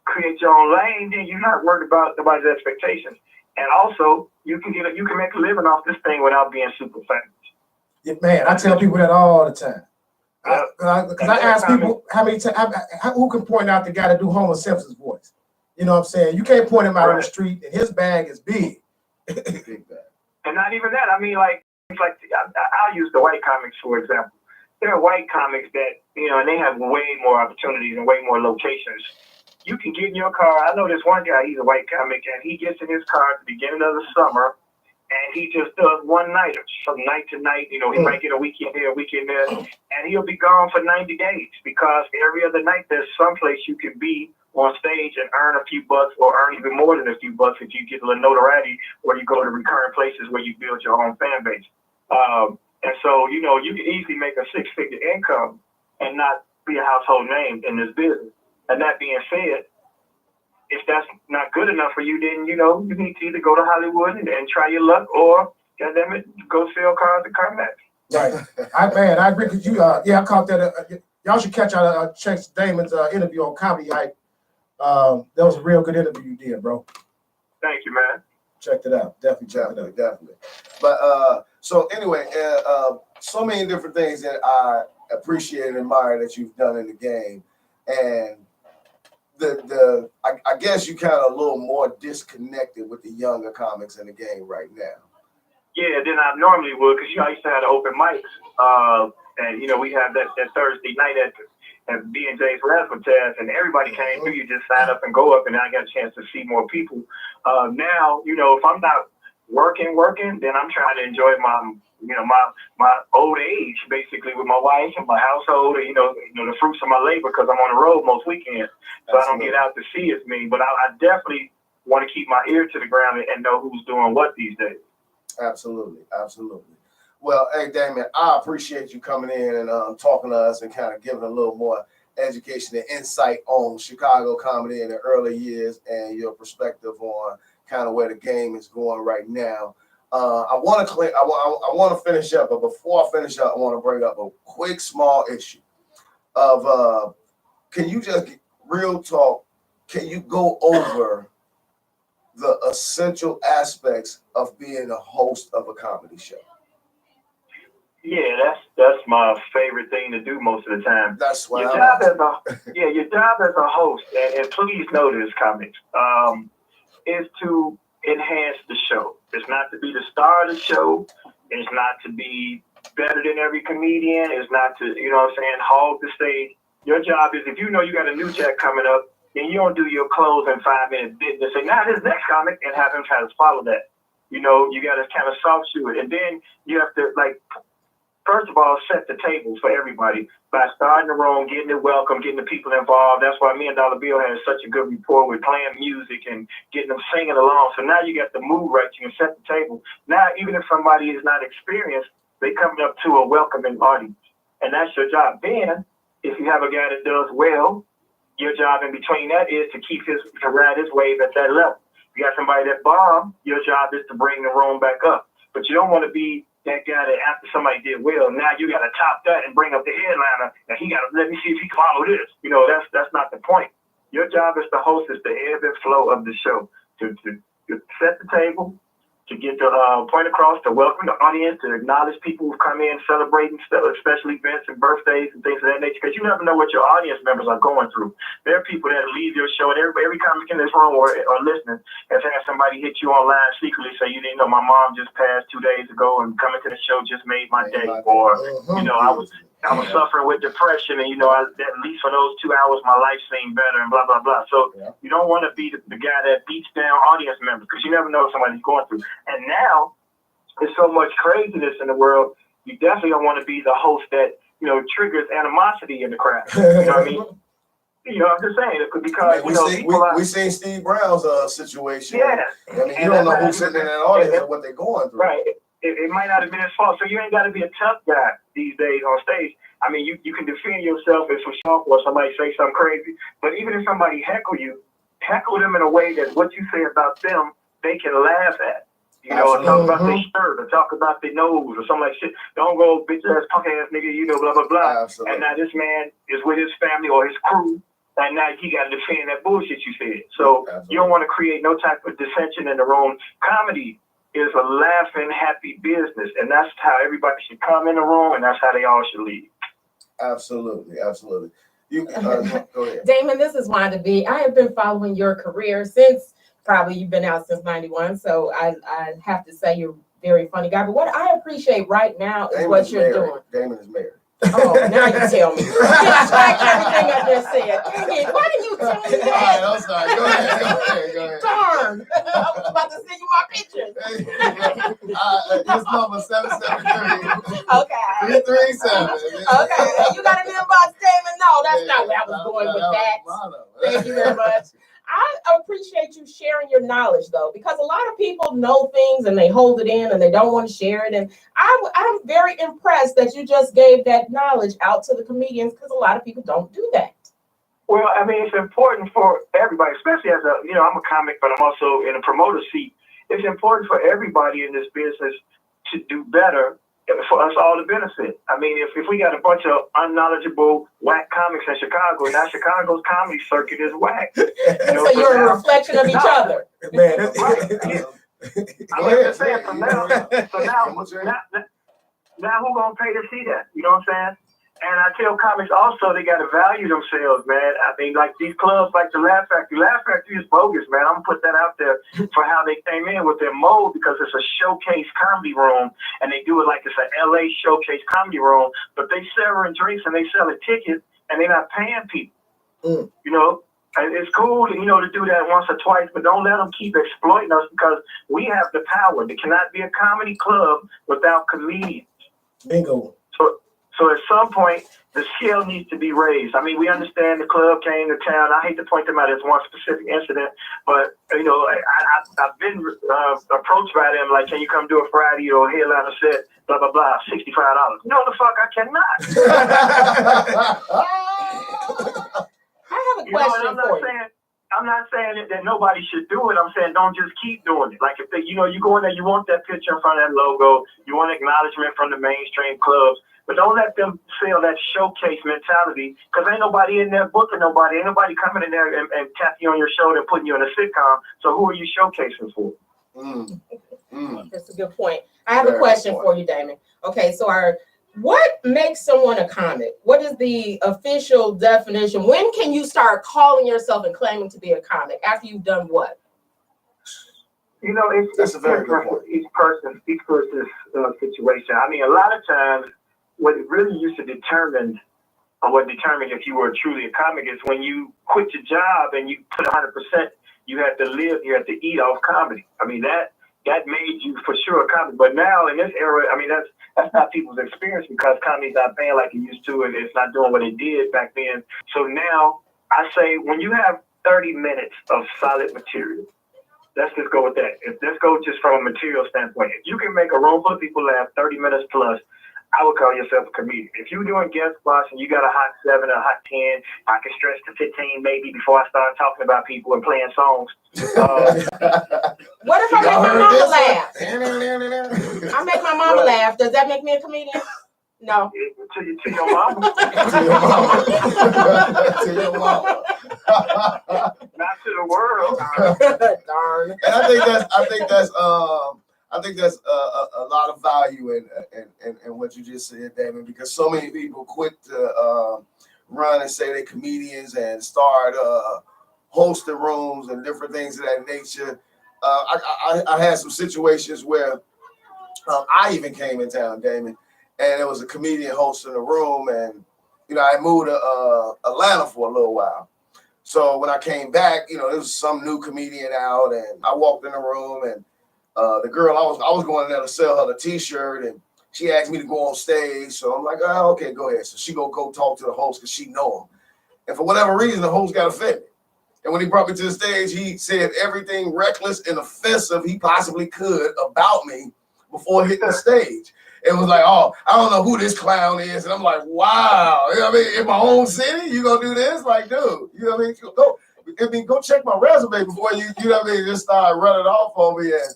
create your own lane, then you're not worried about nobody's expectations. And also, you can make a living off this thing without being super famous. Yeah, man, I tell people that all the time. Because I ask people how many times, who can point out the guy that do Homer Simpson's voice? You know what I'm saying? You can't point him out on the street, and his bag is big. Big bag. And not even that. I mean, like I'll use the white comics, for example. There are white comics that, you know, and they have way more opportunities and way more locations. You can get in your car. I know this one guy, he's a white comic, and he gets in his car at the beginning of the summer, and he just does one-nighters from night to night. You know, he might get a weekend here, a weekend there, and he'll be gone for 90 days because every other night there's someplace you can be on stage and earn a few bucks or earn even more than a few bucks if you get a little notoriety or you go to recurrent places where you build your own fan base. And so, you know, you can easily make a 6-figure income and not be a household name in this business. And that being said, if that's not good enough for you, then, you know, you need to either go to Hollywood and try your luck or, goddammit, go sell cars at CarMax. Right. I agree with you. I caught that. Y'all should check Damon's interview on Comedy Hype. That was a real good interview you did, bro. Thank you, man. Checked it out. Definitely. But so anyway, so many different things that I appreciate and admire that you've done in the game, and I guess you kind of a little more disconnected with the younger comics in the game right now. Yeah, than I normally would, because, you know, I used to have the open mics, and, you know, we have that Thursday night at B&J's Razzmatazz, and everybody came through. You just sign up and go up, and I got a chance to see more people. Now, you know, if I'm not working, then I'm trying to enjoy my old age, basically, with my wife and my household, and, you know, the fruits of my labor, because I'm on the road most weekends, so Absolutely. I don't get out to see as many. But I definitely want to keep my ear to the ground and know who's doing what these days. Absolutely. Well, hey, Damon, I appreciate you coming in and talking to us and kind of giving a little more education and insight on Chicago comedy in the early years and your perspective on kind of where the game is going right now. I want to finish up, but before I finish up, I want to bring up a quick, small issue of can you just real talk? Can you go over the essential aspects of being a host of a comedy show? Yeah, that's my favorite thing to do most of the time. That's what your job as a host, and please know this, comics, is to enhance the show. It's not to be the star of the show. It's not to be better than every comedian. It's not to, you know what I'm saying, hog the stage. Your job is, if you know you got a new jack coming up, then you don't do your close in 5-minute bit and say, now this next comic, and have him try to follow that. You know, you got to kind of soft shoe it. And then you have to, like, first of all, set the tables for everybody by starting the room, getting it welcome, getting the people involved. That's why me and Dollar Bill had such a good rapport with playing music and getting them singing along. So now you got the mood right. You can set the table. Now, even if somebody is not experienced, they coming up to a welcoming audience. And that's your job. Then, if you have a guy that does well, your job in between that is to ride his wave at that level. If you got somebody that bombed, your job is to bring the room back up. But you don't want to be that guy that after somebody did well, now you got to top that and bring up the headliner, and he got to let me see if he can follow this. You know, that's not the point. Your job as the host is the ebb and flow of the show, to set the table, to get the point across, to welcome the audience, to acknowledge people who've come in celebrating special events and birthdays and things of that nature, because you never know what your audience members are going through. There are people that leave your show, and every comic in this room or listening has had somebody hit you online secretly say, you didn't know my mom just passed 2 days ago, and coming to the show just made my day. Or, you know, I was suffering with depression, and, you know, at least for those 2 hours, my life seemed better, and blah, blah, blah. So you don't want to be the guy that beats down audience members, because you never know what somebody's going through. And now there's so much craziness in the world, you definitely don't want to be the host that, you know, triggers animosity in the crowd. You know what I mean? You know, I'm just saying, because, we seen Steve Brown's situation. Yeah. I mean, you don't know who's sitting in that audience and what they're going through. Right. It might not have been his fault. So you ain't got to be a tough guy these days on stage. I mean, you can defend yourself if or somebody say something crazy. But even if somebody heckle them in a way that what you say about them, they can laugh at. You know, or talk about their shirt, or talk about their nose, or something like shit. Don't go, bitch ass, punk ass nigga, you know, blah, blah, blah. Absolutely. And now this man is with his family or his crew, and now he got to defend that bullshit you said. So you don't want to create no type of dissension in the room. Comedy is a laughing, happy business, and that's how everybody should come in the room, and that's how they all should leave. Absolutely, absolutely. You go ahead. Damon, this is Wanda B. I have been following your career since probably you've been out since 91, so I have to say you're a very funny guy. But what I appreciate right now is what you're doing. Damon is married. Oh, now you tell me. Back everything I just said. Dang it, why didn't you tell me that? All right, I'm sorry. Go ahead. Darn. I was about to send you my pictures. His number 773. Okay. 337. Okay. You got an inbox, Damon? No, that's not where I was going with that. Thank you very much. I appreciate you sharing your knowledge, though, because a lot of people know things and they hold it in and they don't want to share it. And I'm very impressed that you just gave that knowledge out to the comedians, because a lot of people don't do that. Well, I mean, it's important for everybody, especially as I'm a comic, but I'm also in a promoter seat. It's important for everybody in this business to do better, for us all to benefit. I mean, if we got a bunch of unknowledgeable whack comics in Chicago, now Chicago's comedy circuit is whack. You know, so you're a reflection of each other. Man, right. I'm just saying, so now who's gonna pay to see that? You know what I'm saying? And I tell comics also they gotta value themselves, man. I mean, like these clubs like the Laugh Factory. Laugh Factory is bogus, man. I'm gonna put that out there for how they came in with their mold, because it's a showcase comedy room, and they do it like it's an LA showcase comedy room, but they serving drinks and they selling tickets and they're not paying people. You know? And it's cool, you know, to do that once or twice, but don't let them keep exploiting us, because we have the power. There cannot be a comedy club without comedians. Bingo. So at some point, the scale needs to be raised. I mean, we understand the club came to town. I hate to point them out as one specific incident, but, you know, I've been approached by them, like, can you come do a Friday or a headliner set, blah, blah, blah, $65. No, the fuck, I cannot. I have a question for you. I'm not saying that nobody should do it. I'm saying don't just keep doing it. Like if they, you know, you go in there, you want that picture in front of that logo, you want acknowledgement from the mainstream clubs, but don't let them feel that showcase mentality, because ain't nobody in there booking nobody. Ain't nobody coming in there and tapping you on your shoulder and putting you in a sitcom. So who are you showcasing for? That's a good point. I have a question for you, Damon. Okay, so what makes someone a comic? What is the official definition? When can you start calling yourself and claiming to be a comic? After you've done what? You know, it's a very good point. Each person's situation. I mean, a lot of times, what it really used to determine, or what determined if you were truly a comic, is when you quit your job and you put 100%. You had to live, you had to eat off comedy. I mean, that that made you for sure a comic. But now in this era, I mean, that's not people's experience because comedy's not paying like it used to, and it's not doing what it did back then. So now I say when you have 30 minutes of solid material, let's just go with that. Let's go just from a material standpoint. If you can make a room full of people laugh 30 minutes plus, I would call yourself a comedian. If you're doing guest spots and you got a hot 7 or a hot 10, I can stretch to 15 maybe before I start talking about people and playing songs. What if I make my mama laugh? I make my mama laugh. Does that make me a comedian? No. To your mama. To your mama. To your mama. Not to the world. Darn. And I think that's a lot of value in what you just said, Damon, because so many people quit to run and say they're comedians and start hosting rooms and different things of that nature. I had some situations where I even came in town, Damon, and there was a comedian hosting a room, and I moved to Atlanta for a little while. So when I came back, there was some new comedian out, and I walked in the room, and the girl I was going in there to sell her the T-shirt, and she asked me to go on stage. So I'm like, oh, okay, go ahead. So she go talk to the host because she know him. And for whatever reason, the host got offended. And when he brought me to the stage, he said everything reckless and offensive he possibly could about me before hitting the stage. It was like, oh, I don't know who this clown is. And I'm like, wow. In my own city, you gonna do this? Like, dude, go check my resume before you just start running off on me. And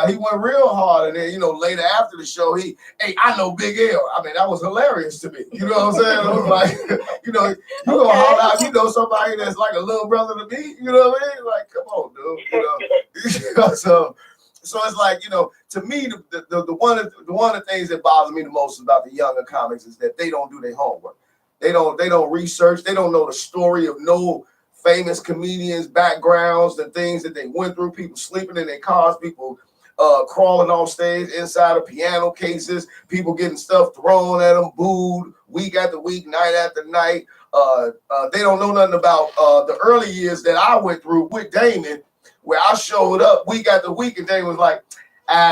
he went real hard. And then, later after the show, hey, I know Big L. I mean, that was hilarious to me. You know what I'm saying? It was like, you gonna haul out, somebody that's like a little brother to me. You know what I mean? Like, come on, dude. So it's like, to me, the one of the things that bothers me the most about the younger comics is that they don't do their homework. They don't research. They don't know the story of no famous comedians' backgrounds, the things that they went through, people sleeping in their cars, people crawling off stage inside of piano cases, people getting stuff thrown at them, booed week after week, night after night. They don't know nothing about the early years that I went through with Damon, where I showed up week after week, and Damon was like,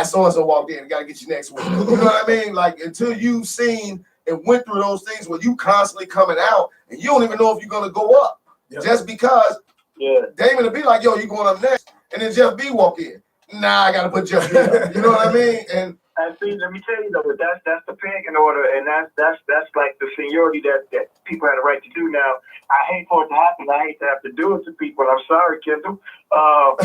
so-and-so walked in, got to get you next week. You know what I mean? Like, until you've seen and went through those things where you constantly coming out, and you don't even know if you're going to go up. Yep. Just because Damon will be like, yo, you going up next, and then Jeff B walk in. Nah, I got to put Jeff B up. You know what I mean? And see, let me tell you though, but that's the pecking order, and that's like the seniority that people have the right to do now. I hate for it to happen. I hate to have to do it to people. I'm sorry, Kendall. No.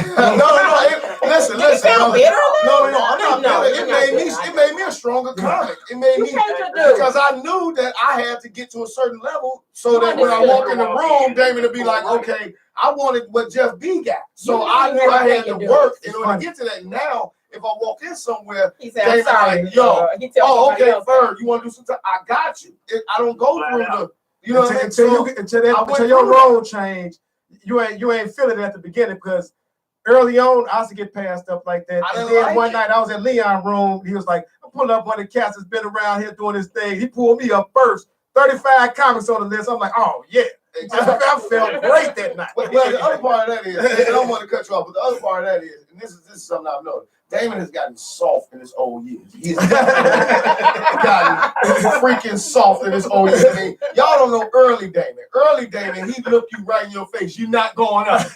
Listen. No, I'm not bitter. It made me a stronger comic. It made me because I knew that I had to get to a certain level so that when I walk in the room, Damon would be like, okay, I wanted what Jeff B got. So I knew I had to work in order to get to that. Now, if I walk in somewhere, he said, I'm sorry, like, okay, Ferg, you want to do something? I got you. I don't go through the, until your role change, you ain't feeling it at the beginning because early on, I used to get passed up like that. And then one night I was at Leon's room. He was like, I'm pulling up one of the cats that's been around here doing this thing. He pulled me up first. 35 comics on the list. I'm like, oh, yeah. I felt great that night. Well, the other part of that is, and I don't want to cut you off, but the other part of that is, and this is something I've noticed, Damon has gotten soft in his old years. He's gotten freaking soft in his old years. I mean, y'all don't know early Damon. Early Damon, he looked you right in your face. You're not going up.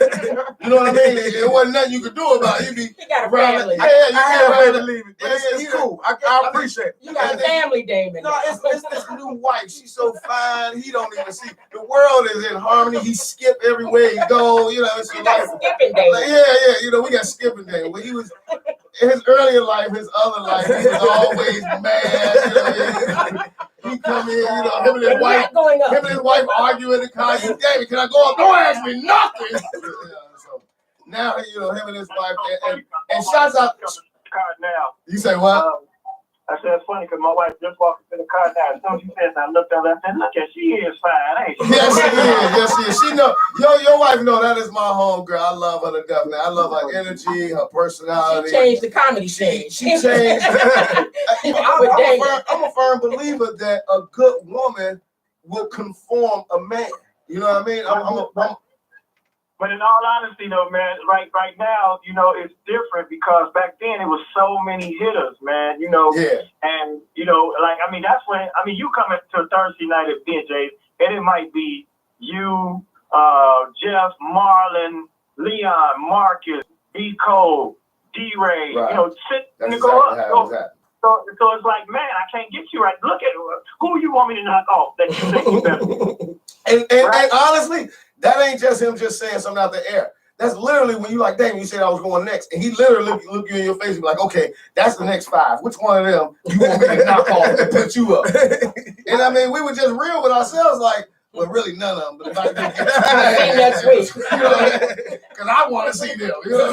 You know what I mean? There wasn't nothing you could do about it. He got a family. I believe it. It's cool. I appreciate it. You got a family, Damon. No, it's this new wife. She's so fine. He don't even see. The world is in harmony. He skip everywhere he go. It's you got skipping Damon. Yeah. We got skipping Damon. When he was in his earlier life, his other life, he was always mad. He come in, him and his wife argue in the car. David, can I go up? Don't ask me nothing. So now, him and his wife, and shouts out. Now. You say what? I said it's funny because my wife just walked into the car now. So she says, I looked at her and said, look at she is fine, ain't she? Yes, she is. She know. Your wife know that is my homegirl. I love her to death, man. I love her energy, her personality. She changed the comedy stage. She changed. I'm a firm believer that a good woman will conform a man. You know what I mean? But in all honesty, though, man, right now, you know, it's different because back then it was so many hitters, man, you know. Yeah. And, you know, like, I mean, that's when, I mean, you come to a Thursday night at BJ, and it might be you, Jeff, Marlon, Leon, Marcus, D. Cole, D-Ray, Right. You know, sit That's and go exactly up. how it was at. So it's like, man, I can't get you right. Look at who you want me to knock off that you think you better. And honestly, that ain't just him just saying something out the air. That's literally when you like, dang, you said I was going next. And he literally look you in your face and be like, okay, that's the next 5. Which one of them you want me to knock off and put you up? And I mean, we were just real with ourselves, like, well, really none of them. But if I do get next week, you know, because I want to see them. You know?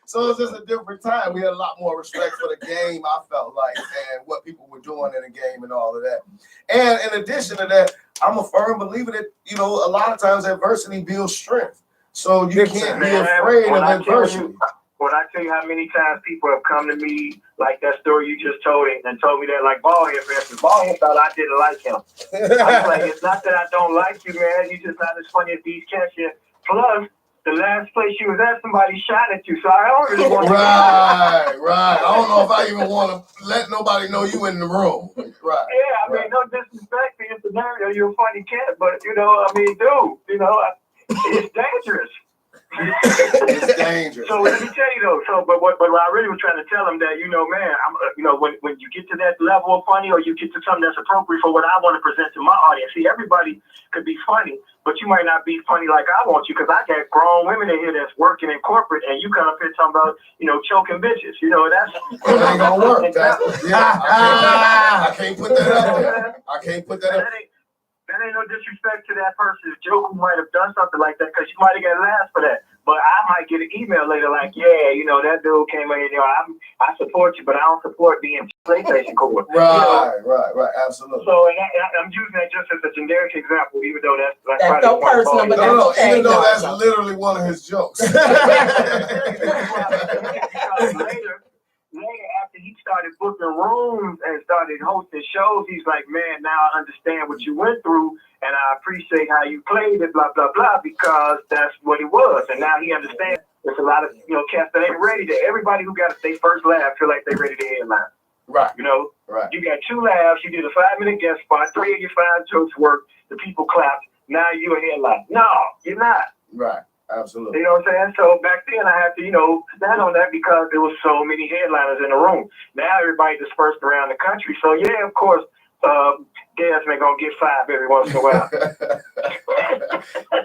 So it's just a different time. We had a lot more respect for the game, I felt like, and what people were doing in the game and all of that. And in addition to that, I'm a firm believer that, you know, a lot of times adversity builds strength. So you can't be afraid of adversity. When I tell you how many times people have come to me, like that story you just told me, and told me that, like, Ballhead, for instance, Ballhead thought I didn't like him. I was like, it's not that I don't like you, man. You just not as funny as these cats here. Plus, the last place you was at, somebody shot at you, so I don't really want to. Right. I don't know if I even want to let nobody know you in the room. Right. Yeah, I mean, no disrespect to your scenario. You're a funny cat, but, you know, I mean, dude, you know, it's dangerous. It's dangerous. So let me tell you though. But what I really was trying to tell him that, you know, man, you know, when you get to that level of funny, or you get to something that's appropriate for what I want to present to my audience. See, everybody could be funny, but you might not be funny like I want you, because I got grown women in here that's working in corporate, and you come up here talking about, you know, choking bitches. You know, that's it ain't gonna work. I can't put that up there. I can't put that up. That ain't no disrespect to that person's joke who might have done something like that, because you might have got laughs for that. But I might get an email later like, yeah, you know, that dude came in, you know, I support you, but I don't support being PlayStation cord. Right, absolutely. So, and I'm using that just as a generic example, even though that's no personal, but no, that's okay. even though that's literally one of his jokes. Later, after he started booking rooms and started hosting shows, he's like, man, now I understand what you went through, and I appreciate how you played it, blah, blah, blah, because that's what it was. And now he understands there's a lot of, you know, cats that ain't ready to. Everybody who got their first laugh feel like they're ready to headline. Right. You know? Right. You got 2 laughs, you did a 5-minute guest spot, 3 of your 5 jokes worked, the people clapped, now you're a headline. No, you're not. Right. Absolutely. You know what I'm saying? So back then I had to, you know, stand on that because there was so many headliners in the room. Now everybody dispersed around the country. So yeah, of course, Desmond gonna get 5 every once in a while.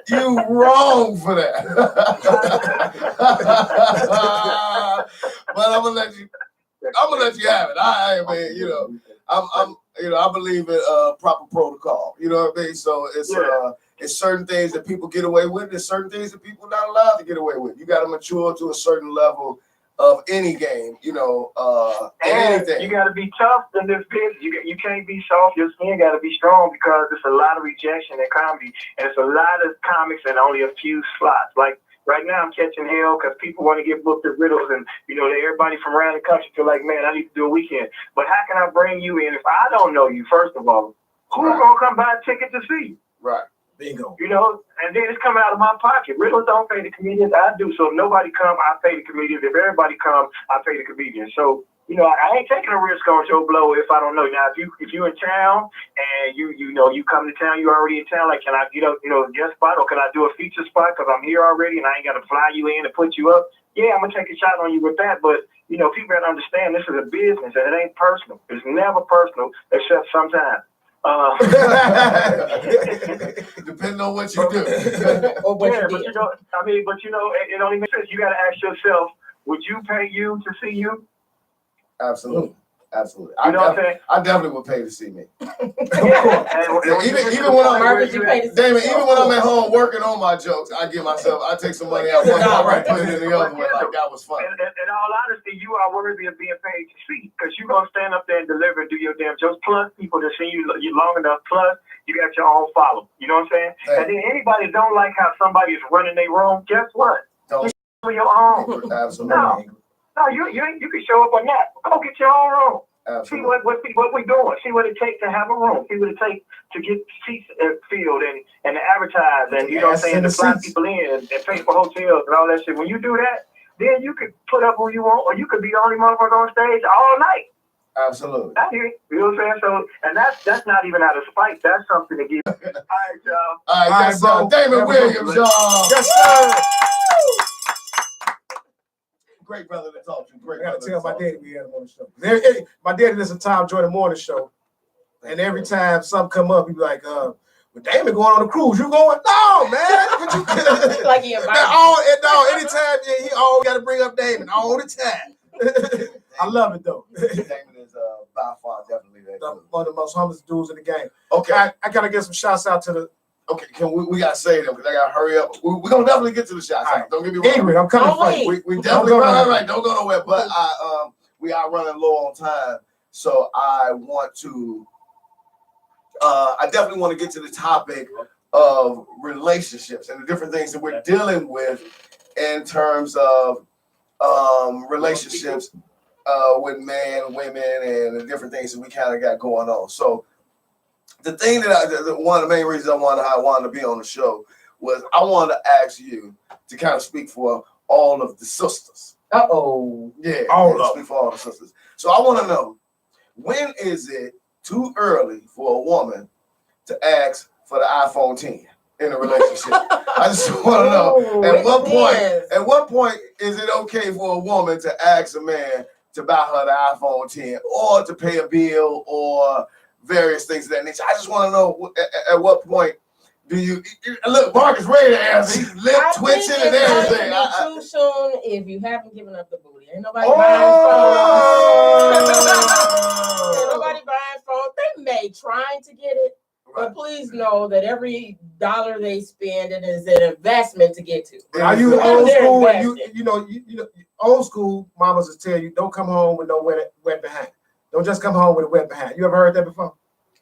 You wrong for that. But I'm gonna let you have it. I mean, you know, I believe in proper protocol. You know what I mean? So it's certain things that people get away with. There's certain things that people are not allowed to get away with. You got to mature to a certain level of any game, you know, anything. You got to be tough in this business. You can't be soft. Your skin got to be strong, because there's a lot of rejection in comedy, and it's a lot of comics and only a few slots. Like right now, I'm catching hell because people want to get booked at Riddles, and you know, everybody from around the country feel like, man, I need to do a weekend. But how can I bring you in if I don't know you? First of all, who's gonna come buy a ticket to see you? Right. Bingo. You know, and then it's coming out of my pocket. Riddles don't pay the comedians, I do. So if nobody come, I pay the comedians. If everybody come, I pay the comedians. So, you know, I ain't taking a risk on Joe Blow if I don't know. Now, if you in town and you know you come to town, you already in town. Like, can I get a guest spot, or can I do a feature spot because I'm here already and I ain't got to fly you in and put you up? Yeah, I'm gonna take a shot on you with that. But you know, people gotta understand this is a business and it ain't personal. It's never personal except sometimes. Depending on what you do. But you know, I mean, it only makes sense. You got to ask yourself, would you pay you to see you? Absolutely. Absolutely. You know what I'm saying? I definitely would pay to see me. Even when I'm at home working on my jokes, I take some money out one pocket and put it in the other one. Like, that was fun. In all honesty, you are worthy of being paid to see, because you're gonna stand up there and deliver and do your damn jokes. Plus, people that see you long enough. Plus, you got your own follow. You know what I'm saying? And then anybody don't like how somebody is running their room. Guess what? Don't for your own. Absolutely. No, you can show up on that. Go get your own room. See what we doing. See what it takes to have a room. See what it takes to get seats filled and to advertise and you know what I'm saying, to fly people in and pay for hotels and all that shit. When you do that, then you could put up who you want, or you could be the only motherfucker on stage all night. Absolutely. I hear you. You know what I'm saying? So, and that's not even out of spite. That's something to give. All right, y'all. All right, yes, sir. Damon Williams, y'all. Yes, sir. Great brother to talk to. Great. I gotta tell my daddy we had him on the show. My daddy listens to Tom Jordan Morning Show, and every time something come up, he be like, "Well, Damon going on a cruise. You going? No, man. What you like he invited. Anytime he always got to bring up Damon all the time. I love it though. Damon is by far definitely one of the most humblest dudes in the game. Okay, I gotta get some shouts out to the. Okay, can we gotta say them because I gotta hurry up. We're gonna definitely get to the shots. Right. Don't get me wrong. Ingrid, I'm coming for you. We definitely right. Don't go nowhere. But we are running low on time, so I want to. I definitely want to get to the topic of relationships and the different things that we're dealing with in terms of relationships with men, women, and the different things that we kind of got going on. So. The thing that one of the main reasons I wanted to be on the show was I wanted to ask you to kind of speak for all of the sisters. Yeah, speak for all the sisters. So I want to know, when is it too early for a woman to ask for the iPhone 10 in a relationship? I just want to know at what point is it okay for a woman to ask a man to buy her the iPhone 10 or to pay a bill or various things of that nature? I just want to know at what point do you look? Mark is ready to answer. He's lip twitching and everything. Too soon if you haven't given up the booty. Ain't nobody buying phones. Ain't nobody buying phones. They may trying to get it, but please know that every dollar they spend it is an investment to get to. Are you old school? And you know, old school mamas will tell you, don't come home with no wet behind. Don't just come home with a wet behind. You ever heard that before?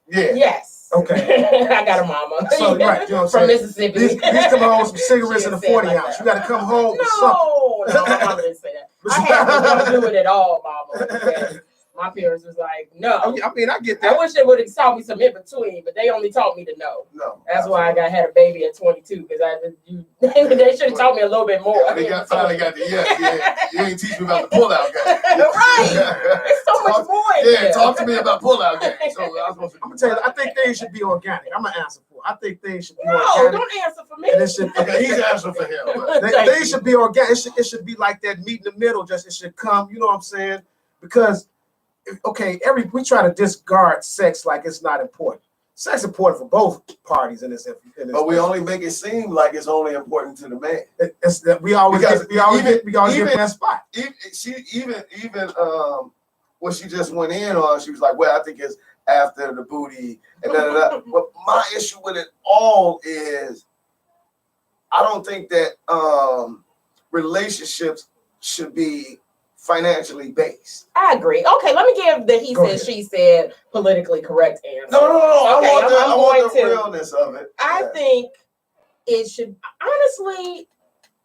Yeah. Yes. Okay. I got a mama. So, right, you know what I'm from saying? Mississippi. These come home with some cigarettes and a 40 ounce. Like you got to come home with something. No, my mama didn't say that. I had to don't do it at all, mama. My parents was like, no. I mean, I get that. I wish they would have taught me some in between, but they only taught me to know. No. That's why I had a baby at 22 because they should have taught me a little bit more. They finally got the yes. You ain't teach me about the pullout game. Right. There's so much more in there. Talk to me about pullout game. So I'm gonna tell you, I think things should be organic. I'm gonna answer for it. I think things should be organic. No, don't answer for me. Okay, he's answering for him. They should be organic. It should be like that meat in the middle. Just it should come. You know what I'm saying? Because we try to discard sex like it's not important. Sex is important for both parties in this. But we only make it seem like it's only important to the man. We always get that spot. Even what she just went in on, she was like, "Well, I think it's after the booty and da." But my issue with it all is, I don't think that relationships should be financially based. I agree. Okay, let me give the he said, she said politically correct answer. No. Okay, I want the realness of it. I think it should, honestly,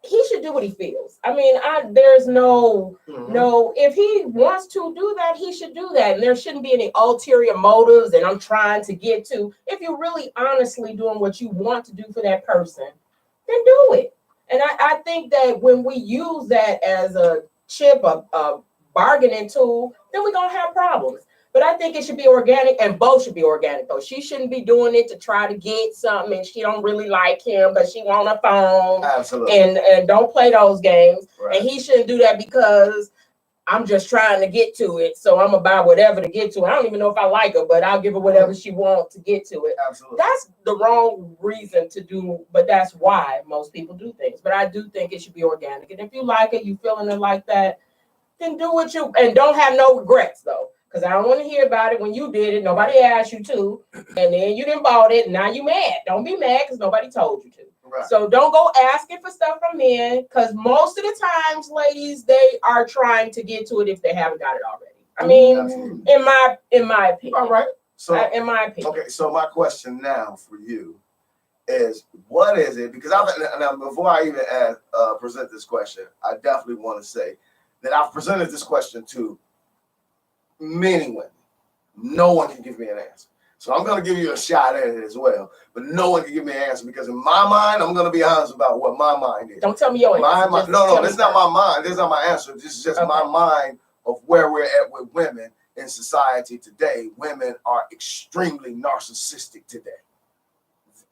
he should do what he feels. I mean, there's no, if he wants to do that, he should do that. And there shouldn't be any ulterior motives and I'm trying to get to. If you're really honestly doing what you want to do for that person, then do it. And I think that when we use that as a chip, a bargaining tool, then we're gonna have problems. But I think it should be organic, and both should be organic though. She shouldn't be doing it to try to get something and she don't really like him, but she want a phone. Absolutely. And don't play those games. Right. And he shouldn't do that because I'm just trying to get to it. So I'm gonna buy whatever to get to it. I don't even know if I like her, but I'll give her whatever she wants to get to it. Absolutely. That's the wrong reason to do, but that's why most people do things. But I do think it should be organic. And if you like it, you feeling it like that, then do what you, and don't have no regrets though. Because I don't want to hear about it when you did it. Nobody asked you to. And then you didn't bought it. And now you mad. Don't be mad because nobody told you to. Right. So don't go asking for stuff from men. Because most of the times, ladies, they are trying to get to it if they haven't got it already. I mean, in my opinion. All right. So in my opinion. Okay, so my question now for you is, what is it? Because before I even present this question, I definitely want to say that I've presented this question to many women. No one can give me an answer. So I'm going to give you a shot at it as well. But no one can give me an answer because in my mind, I'm going to be honest about what my mind is. Don't tell me your answer. No, this is not my mind. This is not my answer. This is just my mind of where we're at with women in society today. Women are extremely narcissistic today.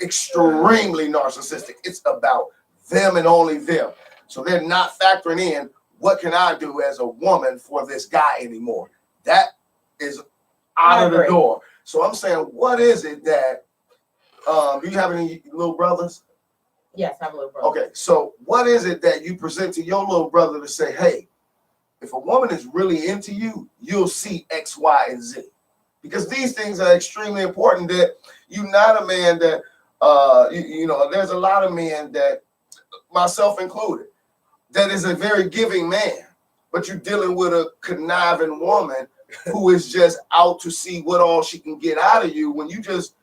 Extremely narcissistic. It's about them and only them. So they're not factoring in what can I do as a woman for this guy anymore. That is out of the door. So I'm saying, what is it that, do you have any little brothers? Yes, I have a little brother. Okay, so what is it that you present to your little brother to say, hey, if a woman is really into you, you'll see X, Y, and Z. Because these things are extremely important that you're not a man that, there's a lot of men that, myself included, that is a very giving man, but you're dealing with a conniving woman who is just out to see what all she can get out of you when you just,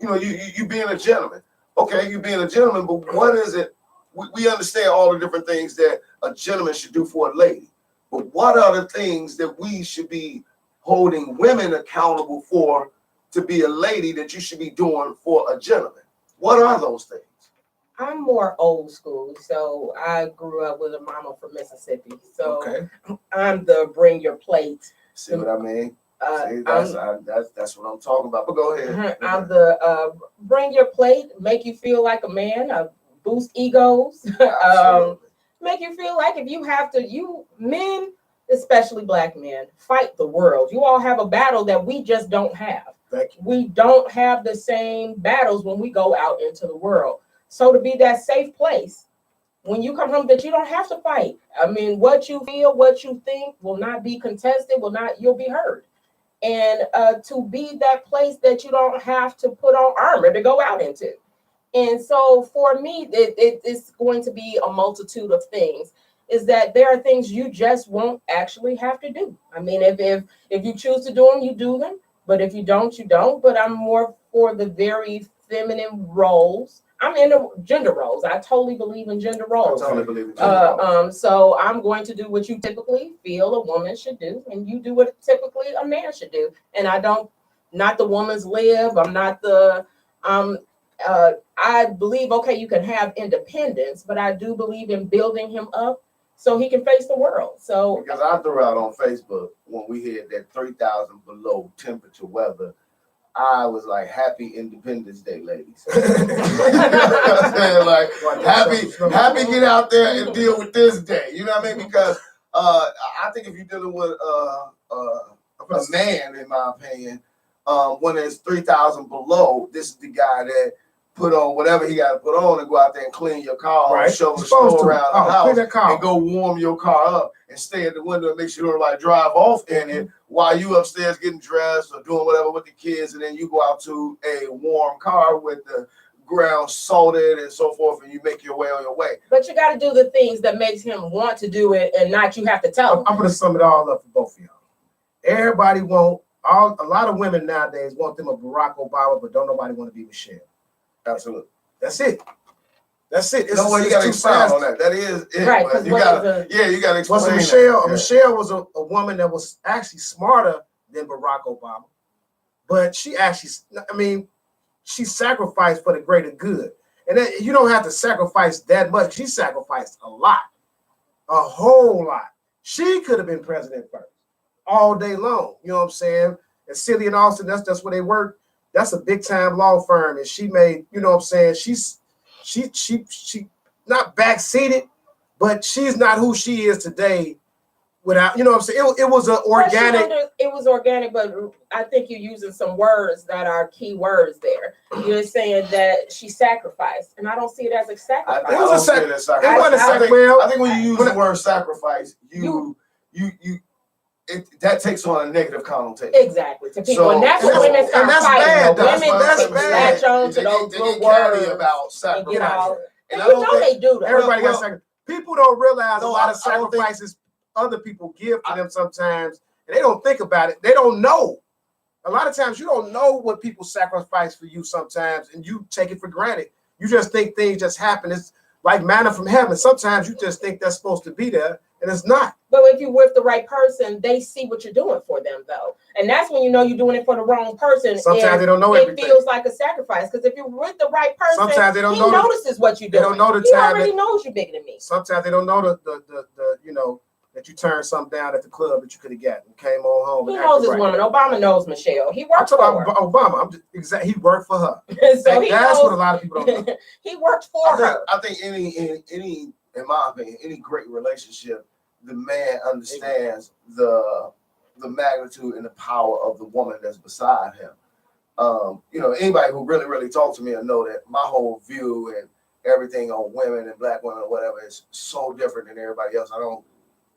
you being a gentleman. Okay, you being a gentleman, but what is it? We understand all the different things that a gentleman should do for a lady. But what are the things that we should be holding women accountable for to be a lady that you should be doing for a gentleman? What are those things? I'm more old school, so I grew up with a mama from Mississippi. So I'm the bring your plate. See what I mean? That's what I'm talking about. But go ahead. I'm the bring your plate, make you feel like a man, boost egos, make you feel like if you have to, you men, especially black men, fight the world. You all have a battle that we just don't have. Thank you. We don't have the same battles when we go out into the world. So to be that safe place, when you come home, that you don't have to fight. I mean, what you feel, what you think will not be contested, you'll be heard. And to be that place that you don't have to put on armor to go out into. And so for me, it's going to be a multitude of things, is that there are things you just won't actually have to do. I mean, if you choose to do them, you do them. But if you don't, you don't. But I'm more for the very feminine roles. I'm into gender roles. I totally believe in gender roles. I totally believe in gender roles. So I'm going to do what you typically feel a woman should do, and you do what typically a man should do. And not the woman's lib. I'm not the, I believe, okay, you can have independence, but I do believe in building him up so he can face the world. So because I threw out on Facebook when we had that 3,000 below temperature weather, I was like, happy Independence Day, ladies. You know what I'm saying? Like, happy get out there and deal with this day. You know what I mean? Because I think if you're dealing with a man, in my opinion, when it's 3,000 below, this is the guy that put on whatever he got to put on and go out there and clean your car, right? Show the snow around the house, and go warm your car up and stay at the window and make sure nobody drive off in it while you upstairs getting dressed or doing whatever with the kids, and then you go out to a warm car with the ground salted and so forth, and you make your way on your way. But you got to do the things that makes him want to do it, and not you have to tell him. I'm going to sum it all up for both of y'all. Everybody a lot of women nowadays want them a Barack Obama, but don't nobody want to be Michelle. Absolutely. That's it. No way you got to expound on that. That is it. Right. You got to explain. Michelle was a woman that was actually smarter than Barack Obama, but she sacrificed for the greater good. And then you don't have to sacrifice that much. She sacrificed a lot, a whole lot. She could have been president first all day long. You know what I'm saying? And Cillian and Austin, that's where they work. That's a big time law firm, and she made, you know what I'm saying? She not backseated, but she's not who she is today without, you know what I'm saying? It was an organic. It was organic, but I think you're using some words that are key words there. You're saying that she sacrificed, and I don't see it as a sacrifice. It was a sacrifice. I think when you use the word sacrifice, that takes on a negative connotation. Exactly. To people. And that's what women start fighting. That's women latch on to those little words about sacrifice. And you know they do that. Everybody got sacrifice. People don't realize a lot of sacrifices other people give to them sometimes, and they don't think about it. They don't know. A lot of times you don't know what people sacrifice for you sometimes, and you take it for granted. You just think things just happen. It's like manna from heaven. Sometimes you just think that's supposed to be there, and it's not. But if you're with the right person, they see what you're doing for them, though. And that's when you know you're doing it for the wrong person. Sometimes they don't know everything. It feels like a sacrifice. Because if you're with the right person, sometimes they don't he know notices what you're doing. They don't know the he time. Already knows you're bigger than me. Sometimes they don't know the you know, that you turned something down at the club that you could have gotten and came on home. He knows his woman. Obama knows Michelle. He worked for her. Obama. He worked for her. So that's what a lot of people don't know. He worked for her. I think any, in my opinion, any great relationship, the man understands the magnitude and the power of the woman that's beside him. You know, anybody who really talks to me will know that my whole view and everything on women and black women or whatever is so different than everybody else. I don't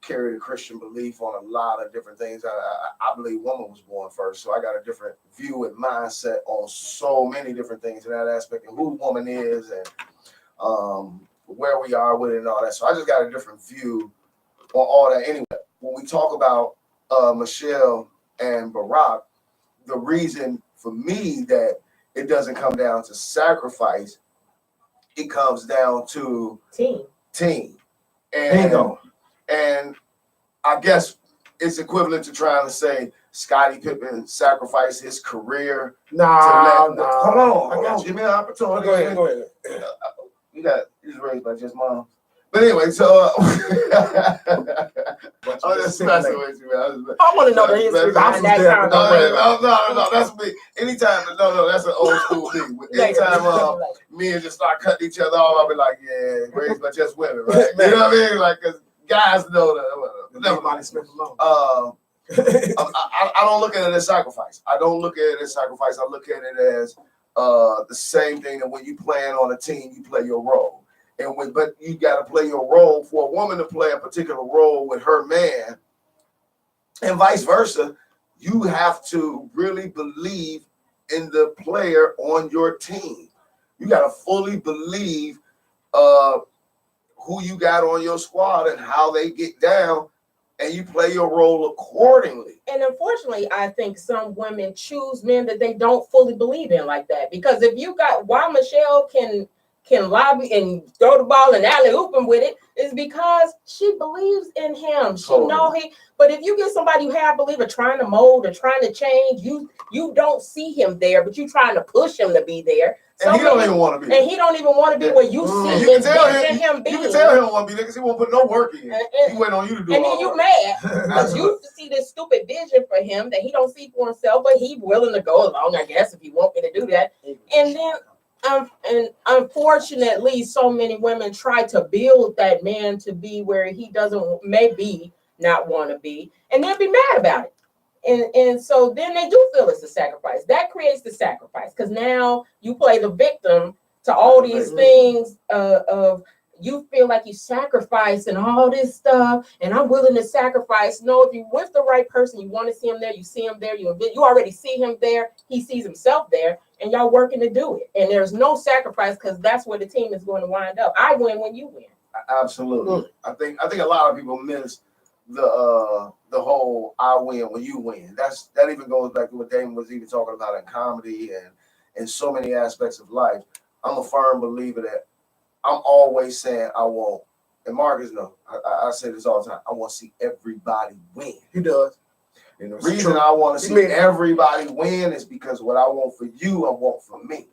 carry the Christian belief on a lot of different things. I believe woman was born first, so I got a different view and mindset on so many different things in that aspect of who the woman is and where we are with it and all that. So I just got a different view on all that. Anyway, when we talk about Michelle and Barack, the reason for me that it doesn't come down to sacrifice, it comes down to team. And I guess it's equivalent to trying to say Scottie Pippen sacrificed his career. No. Hold on. Give me an opportunity. Go ahead. You just raised by just mom. But anyway, so I'm just messing with you, man. I want to know the history behind that comment. No, that's me. Anytime, that's an old school thing. Anytime men just start cutting each other off, I'll be like, yeah, raised by just women, right? You know what I mean? Like, because guys know that. Everybody spent alone. I don't look at it as sacrifice. I look at it as the same thing that when you playing on a team, you play your role. But you got to play your role. For a woman to play a particular role with her man, and vice versa, you have to really believe in the player on your team. You got to fully believe who you got on your squad and how they get down, and you play your role accordingly. And unfortunately, I think some women choose men that they don't fully believe in like that. Because if you got, why Michelle can lobby and throw the ball and alley-oop him with it, is because she believes in him. She know he. But if you get somebody you have believe or trying to mold or trying to change, you don't see him there, but you trying to push him to be there. And he don't even want to be. And he don't even want to be where you see you can tell him being. You can tell he don't want to be there because he won't put no work in. He waiting on you to do it. And then you mad because you see this stupid vision for him that he don't see for himself, but he willing to go along, I guess, if he want me to do that. And then and unfortunately, so many women try to build that man to be where he doesn't maybe not want to be, and then be mad about it. And so then they do feel it's a sacrifice. That creates the sacrifice because now you play the victim to all these things of you feel like you sacrifice and all this stuff, and I'm willing to sacrifice. No, if you're with the right person, you want to see him there, you see him there, you already see him there, he sees himself there, and y'all working to do it. And there's no sacrifice because that's where the team is going to wind up. I win when you win. Absolutely. I think a lot of people miss the whole I win when you win. That even goes back to what Damon was even talking about in comedy and in so many aspects of life. I'm a firm believer that I'm always saying I want, and Marcus knows, I say this all the time, I want to see everybody win. He does. And the reason I want to see everybody win is because what I want for you, I want for me.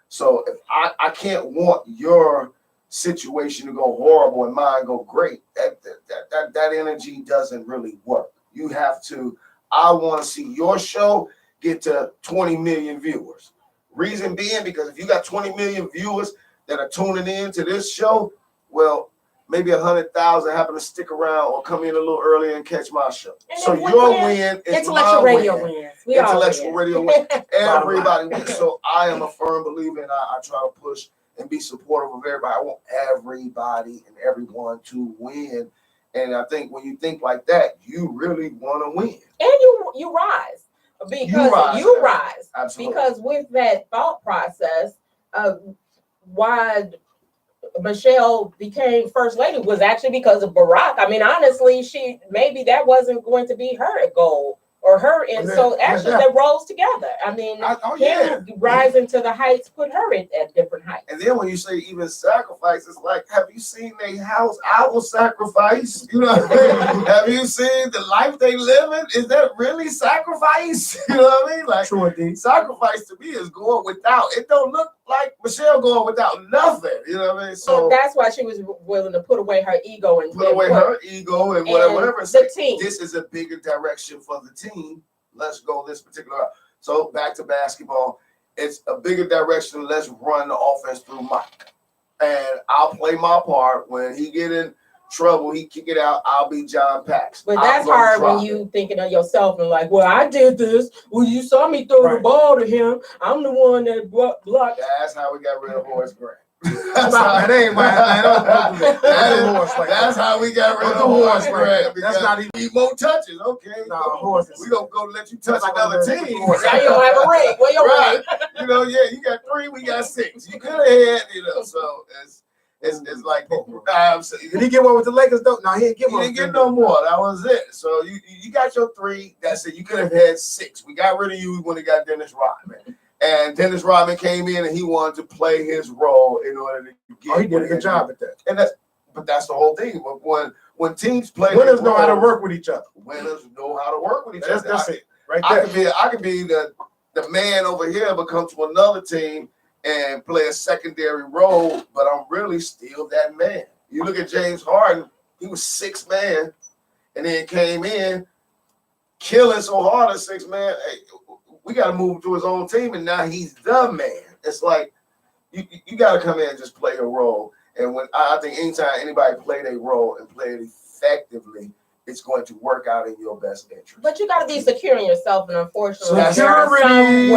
So if I can't want your situation to go horrible and mine go great, that energy doesn't really work. You have to, I want to see your show get to 20 million viewers. Reason being, because if you got 20 million viewers that are tuning in to this show, well, maybe 100,000 happen to stick around or come in a little earlier and catch my show. And so your win is Intellectual Radio wins. Intellectual Radio wins. Everybody wins. So I am a firm believer, and I try to push and be supportive of everybody. I want everybody and everyone to win. And I think when you think like that, you really want to win. And you rise. Because you rise. Absolutely. Because with that thought process of why Michelle became first lady was actually because of Barack. I mean, honestly, maybe that wasn't going to be her goal or her, and so actually they rose together. I mean, him rising to the heights put her at different heights. And then when you say even sacrifice, it's like, have you seen their house? I will sacrifice. You know what I mean? Have you seen the life they living? Is that really sacrifice? You know what I mean? Like, sacrifice to me is going without. It don't look like Michelle going without nothing. You know what I mean? So that's why she was willing to put away her ego and her ego and whatever. The team. This is a bigger direction for the team. Let's go this particular route. So back to basketball. It's a bigger direction. Let's run the offense through Mike. And I'll play my part. When he get in trouble, he kick it out. I'll be John Pax. But that's hard when you thinking of yourself and like, well, I did this. Well, you saw me throw the ball to him. I'm the one that blocked. That's how we got rid of Horace Grant. That's how we got rid of Horace Grant. That's not even need more touches. Okay, we gonna go let you touch another team. Now you don't have a ring. Where your ring? You know, you got 3, we got 6. You could have had, so it's like. Did he get one with the Lakers though? No, he didn't get one. He didn't get no more. That was it. So you got your 3. That's it. You could have had 6. We got rid of you when we got Dennis Rodman. And Dennis Rodman came in and he wanted to play his role in order to get. He did a good job at that. And that's the whole thing. When teams play, winners know how to work with each other. Winners know how to work with each other. That's it. Right there. I could be the man over here, but come to another team and play a secondary role, but I'm really still that man. You look at James Harden, he was 6 man, and then came in killing so hard as 6 man. Hey, we got to move to his own team, and now he's the man. It's like you got to come in and just play a role. And when I think anytime anybody play their role and play it effectively, it's going to work out in your best interest. But you got to be secure in yourself, and unfortunately, that's extreme.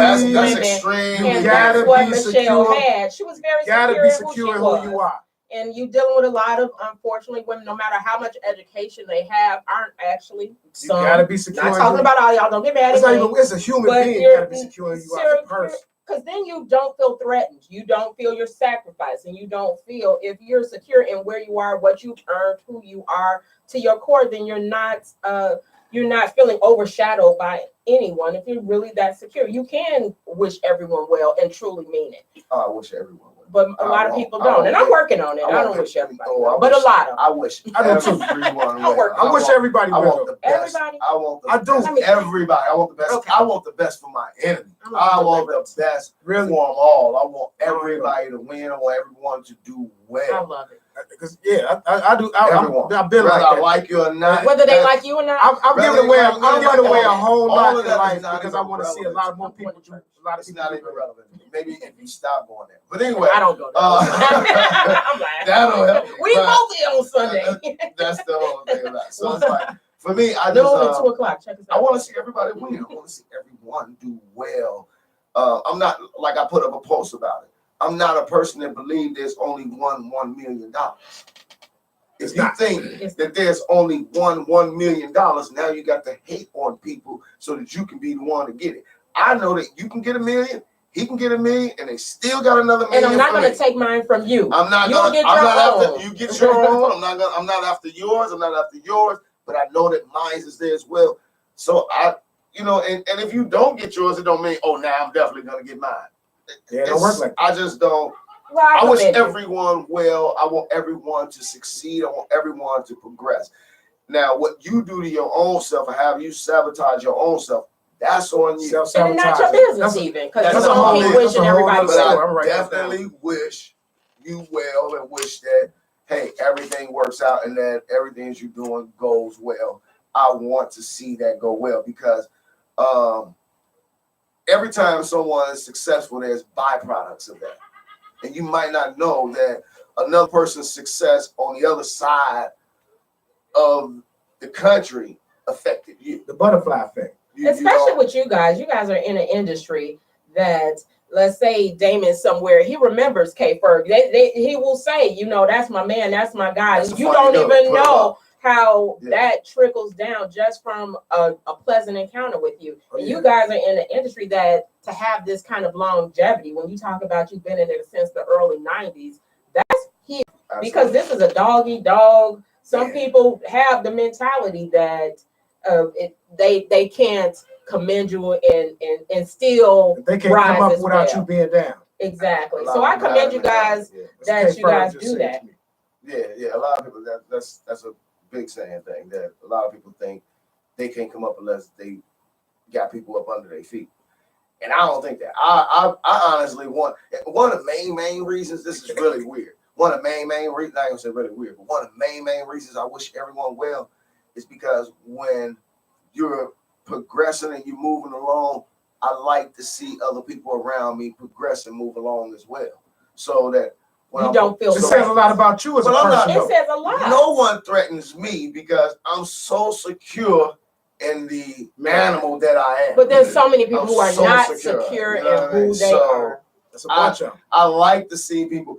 And that's what Michelle had. She was very secure in who you are. And you dealing with a lot of, unfortunately, women, no matter how much education they have, aren't actually some. You gotta be secure. Not talking about all y'all, don't get mad at me. It's a human being. You gotta be secure in you as a person. Because then you don't feel threatened. You don't feel you're sacrificing. You don't feel, if you're secure in where you are, what you've earned, who you are to your core, then you're not feeling overshadowed by anyone. If you're really that secure, you can wish everyone well and truly mean it. I wish everyone well. But a lot of people don't, and I'm working on it. I don't wish everybody well, but a lot of them. I wish everyone well. I wish everybody well. I want the best. Everybody? I want the best. Everybody. I want the best. Okay. I want the best for my enemy. I want the best for them all. I want everybody to win. I want everyone to do well. I love it. Because I do. I've been whether like I like you or not. Whether they like you or not. I'm giving away. I'm giving away a whole lot in life because I want to see a lot more people do. A lot of people not even relevant. Maybe if you stop going there. But anyway, I don't go there. I'm lying. That'll help. We both here on Sunday. That's the whole thing about it. So it's like, for me, I just 2 o'clock. Check us out. I want to see everybody win. I want to see everyone do well. I'm not like I put up a post about it. I'm not a person that believes there's only $1 million. If you think that there's only $1 million, now you got to hate on people so that you can be the one to get it. I know that you can get $1 million, he can get $1 million, and they still got another $1 million. And I'm not going to take mine from you. I'm not going to. You get your own. I'm not after yours. I'm not after yours. But I know that mine is there as well. So and if you don't get yours, it don't mean now I'm definitely going to get mine. Yeah, it don't work like that. I just don't. Well, I wish everyone well. I want everyone to succeed. I want everyone to progress. Now, what you do to your own self, or how you sabotage your own self, that's on you. And not your business even, because you don't keep wishing everybody well. I definitely wish you well and wish that, hey, everything works out and that everything you're doing goes well. I want to see that go well because every time someone is successful, there's byproducts of that. And you might not know that another person's success on the other side of the country affected you. The butterfly effect. Especially with you guys. You guys are in an industry that, let's say Damon somewhere, he remembers K.Ferg. He will say, that's my man, that's my guy. You don't even know how that trickles down just from a pleasant encounter with you. And you guys are in an industry that to have this kind of longevity, when you talk about you've been in it since the early 90s, that's huge. Because this is a dog eat dog. Some people have the mentality that they can't commend you and still they can't rise come up as without well. you being down. Exactly. So I commend you guys that you guys do that. Yeah. A lot of people that's a big saying thing that a lot of people think they can't come up unless they got people up under their feet. And I don't think that. I honestly one of the main reasons, this is really weird. One of the main reasons, I ain't gonna say really weird, but one of the main reasons I wish everyone well is because when you're progressing and you're moving along, I like to see other people around me progress and move along as well. So that when you don't feel it says a lot about you as a person. It says a lot. No one threatens me because I'm so secure in the animal that I am. But there's so many people who are not secure you know in who they are. That's a bunch of them. I like to see people.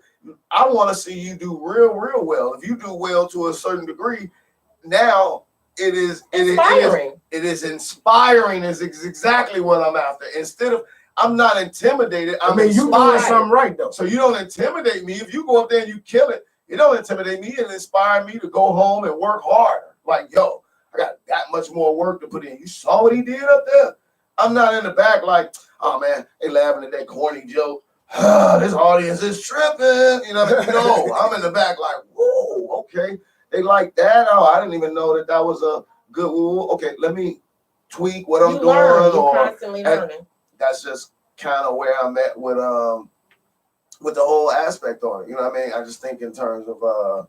I want to see you do real well. If you do well to a certain degree, now it is inspiring. It is inspiring. Is exactly what I'm after. Instead of I'm not intimidated. I mean, you doing something right though. So you don't intimidate me. If you go up there and you kill it, you don't intimidate me and inspire me to go home and work harder. Like, yo, I got that much more work to put in. You saw what he did up there? I'm not in the back like, oh man, they laughing at that corny joke. This audience is tripping. You know, no, I'm in the back like, whoa, okay. They like that. Oh, I didn't even know that was a good rule. Okay, let me tweak what I'm doing. You're constantly learning. That's just kind of where I'm at with the whole aspect on it. You know what I mean? I just think in terms of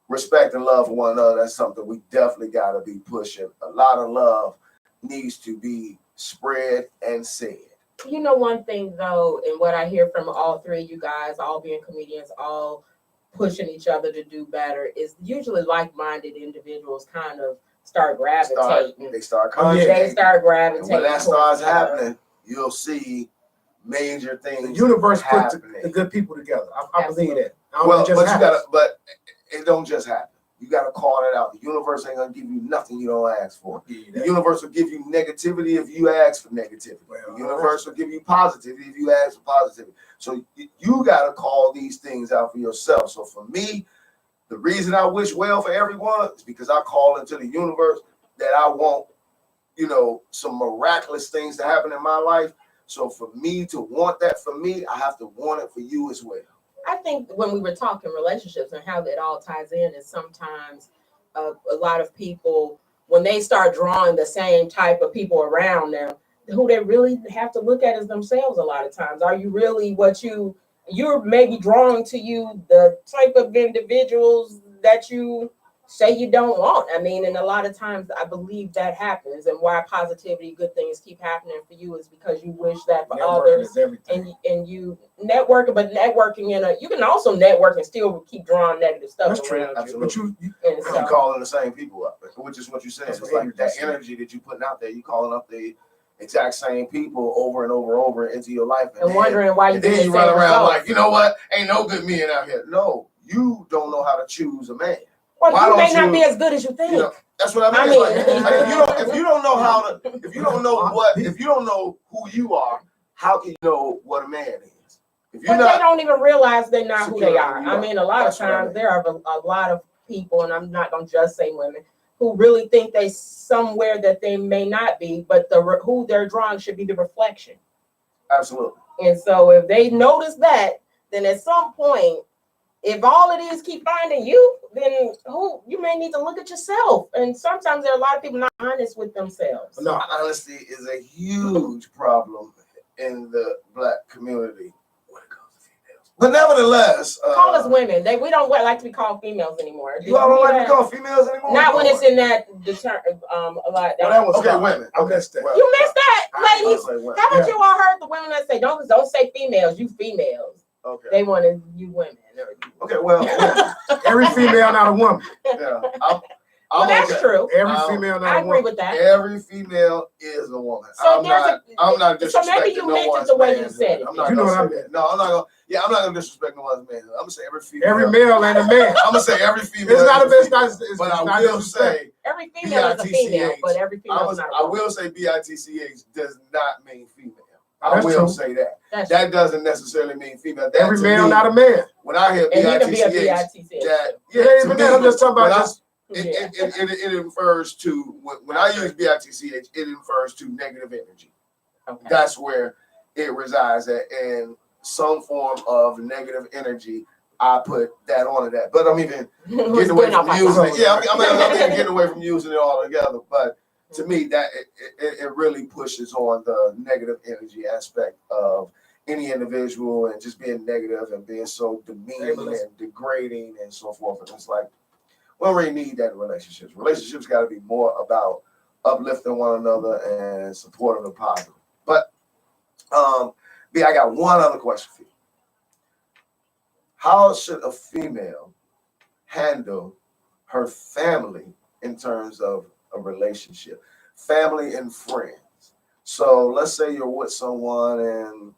respect and love for one another, that's something we definitely got to be pushing. A lot of love needs to be spread and said. You know, one thing though, and what I hear from all three of you guys, all being comedians, all pushing each other to do better, is usually like-minded individuals kind of start gravitating. They start gravitating. And when that starts happening, you'll see major things. The universe puts happening. the good people together. I believe that. But it don't just happen. You gotta call it out. The universe ain't gonna give you nothing you don't ask for. The universe will give you negativity if you ask for negativity. The universe will give you positivity if you ask for positivity. So you gotta call these things out for yourself. So for me, the reason I wish well for everyone is because I call into the universe that I want, some miraculous things to happen in my life. So for me to want that for me, I have to want it for you as well. I think when we were talking relationships and how that all ties in is sometimes a lot of people, when they start drawing the same type of people around them, who they really have to look at as themselves a lot of times. Are you really what you're maybe drawing to you the type of individuals that you say you don't want? I mean, and a lot of times I believe that happens, and why positivity, good things keep happening for you is because you wish that for others, and you networking, but networking you can also network and still keep drawing negative stuff. That's true. Absolutely. But you calling the same people up, which is what you said. It's like that energy that you putting out there. You calling up the exact same people over and over into your life, and wondering why you then you run around like, you know what? Ain't no good men out here. No, you don't know how to choose a man. Well, you may not be as good as you think. That's what I mean. If you don't know who you are, how can you know what a man is? They don't even realize they're not who they are. I mean, a lot of times there are a lot of people, and I'm not gonna just say women, who really think they somewhere that they may not be, but who they're drawing should be the reflection. Absolutely. And so if they notice that, then at some point, if all it is keep finding you, then you may need to look at yourself. And sometimes there are a lot of people not honest with themselves. No, honesty is a huge problem in the Black community when it comes to females. But nevertheless, call us women. We don't like to be called females anymore. You all don't like to be called females anymore? Not when it's in that a lot. Okay, women. I missed that. You missed that, ladies. Haven't you all heard the women that say, don't say females, you females. Okay. They wanted you women. Okay, well, every female not a woman. Yeah, that's true. Every female not a woman. I agree with that. Every female is a woman. So I'm not disrespecting so maybe you meant it the way you said it. I'm not gonna disrespect no one's man. I'm gonna say every female. Every male ain't a man. I'm gonna say every female. It's not a best. But I will say every female is a female, but every female is not a woman. I will say BITCH does not mean female. I will say that. That doesn't necessarily mean female. Every male, not a man. When I hear BITCH, I'm just talking about It refers to, when I use BITCH, it refers to negative energy. Okay. That's where it resides at, and some form of negative energy. I put that onto that, but I'm even getting away from using it. Yeah, I'm even getting away from using it altogether. But to me, that it really pushes on the negative energy aspect of any individual, and just being negative and being so demeaning and degrading and so forth. And it's like, we don't really need that in relationships. Relationships got to be more about uplifting one another and supportive and positive. But B, I got one other question for you. How should a female handle her family in terms of a relationship? Family and friends. So let's say you're with someone and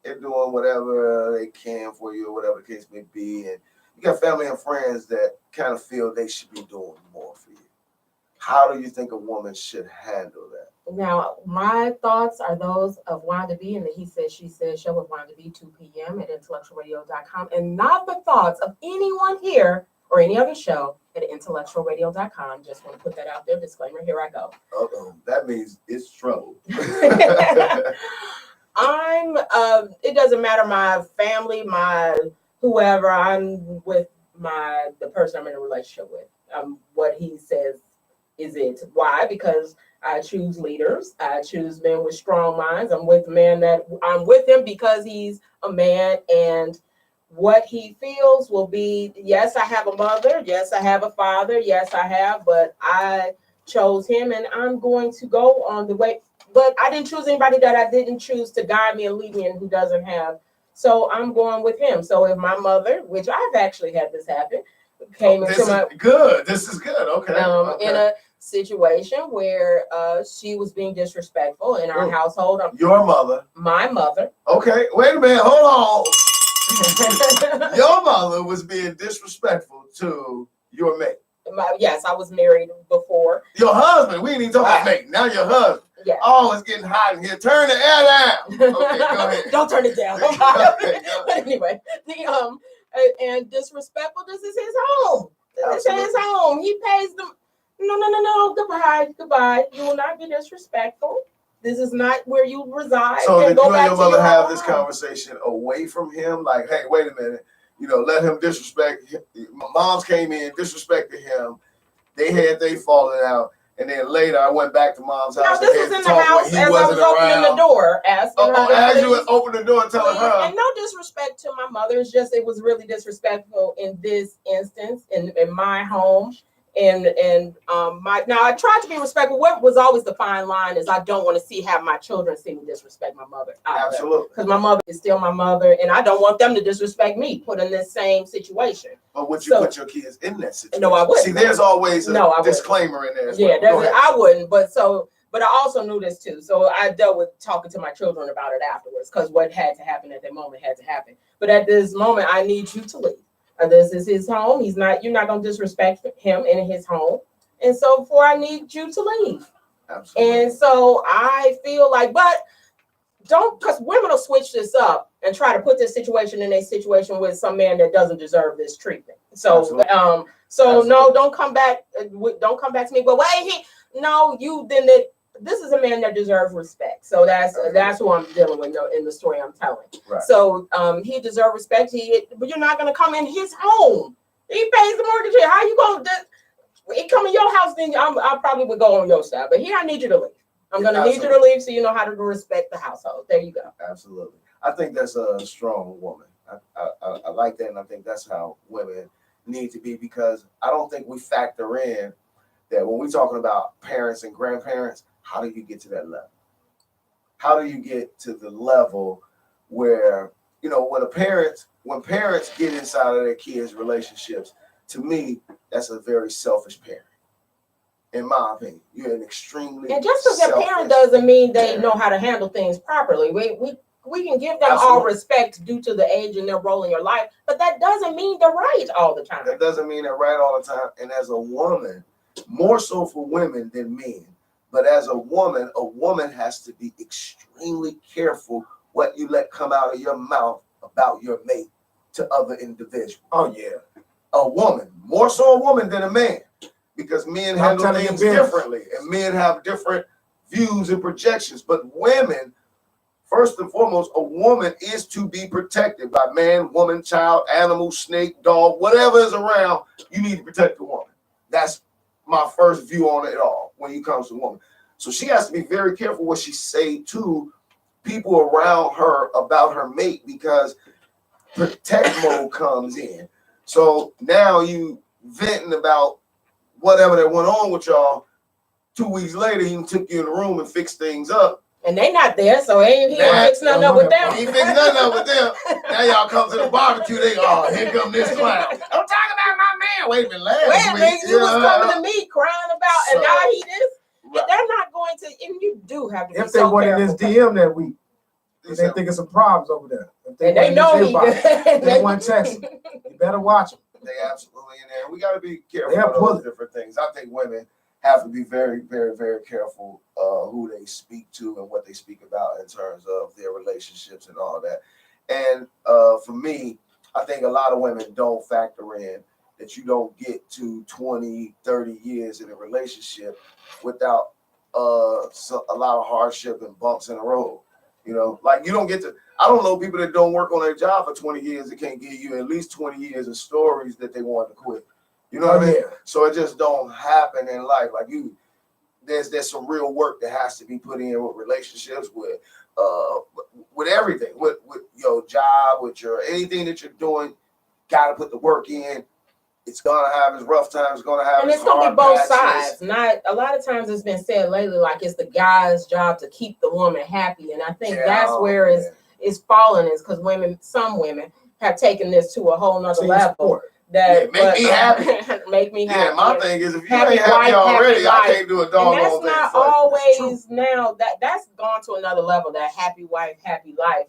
they're doing whatever they can for you, or whatever the case may be, and you got family and friends that kind of feel they should be doing more for you. How do you think a woman should handle that? Now, my thoughts are those of Wanda B and the He Said, She Said show with Wanda B, 2 p.m. at IntellectualRadio.com, and not the thoughts of anyone here or any other show at IntellectualRadio.com. Just want to put that out there. Disclaimer, here I go. Uh-oh, that means it's trouble. It doesn't matter my family, my whoever, I'm with the person I'm in a relationship with. What he says is it. Why? Because I choose leaders. I choose men with strong minds. I'm with him because he's a man, and what he feels will be, yes, I have a mother. Yes, I have a father. Yes, I have, but I chose him, and I'm going to go on the way. But I didn't choose anybody that I didn't choose to guide me and lead me and who doesn't have. So I'm going with him. So if my mother, which I've actually had this happen, came into my good. This is good. Okay. In a situation where she was being disrespectful in our household. Your mother. My mother. Okay. Wait a minute. Hold on. Your mother was being disrespectful to your mate. Yes, I was married before. Your husband. We ain't even talking about mate. Now your husband. Yeah. Oh, it's getting hot in here. Turn the air down. Okay, go ahead. Don't turn it down. Okay, but anyway, and disrespectful. This is his home. This is his home. He pays them. No. Goodbye. You will not be disrespectful. This is not where you reside. So did you and your mother have this conversation away from him? Like, hey, wait a minute. Let him disrespect him. Moms came in, disrespected him. They had they falling out. And then later, I went back to mom's house. This was in the house as I was opening the door, asking her. As you would open the door and telling her. And no disrespect to my mother. It's just it was really disrespectful in this instance in my home. And now I tried to be respectful. What was always the fine line is I don't want to have my children see me disrespect my mother. Absolutely. Because my mother is still my mother, and I don't want them to disrespect me, put in this same situation. But would you put your kids in that situation? No, I wouldn't. See, there's always a disclaimer in there. Yeah, I wouldn't. But I also knew this too. So I dealt with talking to my children about it afterwards, because what had to happen at that moment had to happen. But at this moment, I need you to leave. This is his home. You're not going to disrespect him in his home. And so therefore, I need you to leave. Absolutely. And so I feel like, but don't, because women will switch this up and try to put this situation in a situation with some man that doesn't deserve this treatment. So, Absolutely. No, don't come back. Don't come back to me. But wait, you didn't. This is a man that deserves respect. So that's who I'm dealing with in the story I'm telling. Right. So he deserves respect. But you're not going to come in his home. He pays the mortgage here. How you going to? He come in your house, then I probably would go on your side. But here, I need you to leave. I'm going to need you to leave so you know how to respect the household. There you go. Absolutely. I think that's a strong woman. I like that, and I think that's how women need to be, because I don't think we factor in that when we're talking about parents and grandparents. How do you get to that level? How do you get to the level where, when parents get inside of their kids' relationships, to me, that's a very selfish parent. In my opinion, you're an extremely and just because a parent doesn't mean they know how to handle things properly. We can give them all respect due to the age and their role in your life, but that doesn't mean they're right all the time. That doesn't mean they're right all the time. And as a woman, more so for women than men, but as a woman has to be extremely careful what you let come out of your mouth about your mate to other individuals. Oh, yeah. A woman, more so a woman than a man. because men handle things differently, and men have different views and projections. But women, first and foremost, a woman is to be protected by man, woman, child, animal, snake, dog, whatever is around. You need to protect the woman. That's my first view on it all when it comes to woman. So she has to be very careful what she say to people around her about her mate, because protect mode comes in. So now you venting about whatever that went on with y'all. 2 weeks later, he took you in the room and fixed things up. And they not there, so he ain't fixing nothing up with them. He fixed nothing up with them. Now y'all come to the barbecue, here come this clown. I'm talking about my man. Wait a minute, you was coming to me crying about, and now he this. Right. They're not going to, and you do have to be if they went in his DM that week, they think it's some problems over there. And they know they want texting. You better watch them. They absolutely in there. We got to be careful about those different things. I think women have to be very, very, very careful who they speak to and what they speak about in terms of their relationships and all that. And for me, I think a lot of women don't factor in that you don't get to 20, 30 years in a relationship without a lot of hardship and bumps in the road. You know, like you don't get to, I don't know people that don't work on their job for 20 years that can't give you at least 20 years of stories that they want to quit. You know what I mean? Yeah. So it just don't happen in life. Like there's some real work that has to be put in with relationships, with everything, with your job, with your anything that you're doing. Got to put the work in. It's gonna have its rough times. It's gonna have, and it's gonna be both sides. Not a lot of times it's been said lately, like it's the guy's job to keep the woman happy, and I think that's where it's falling, is because some women have taken this to a whole nother level. That make me happy. Make me happy. Yeah, my thing is if you ain't happy already, I can't do a doggone thing. And that's not always now. That's gone to another level. That happy wife, happy life.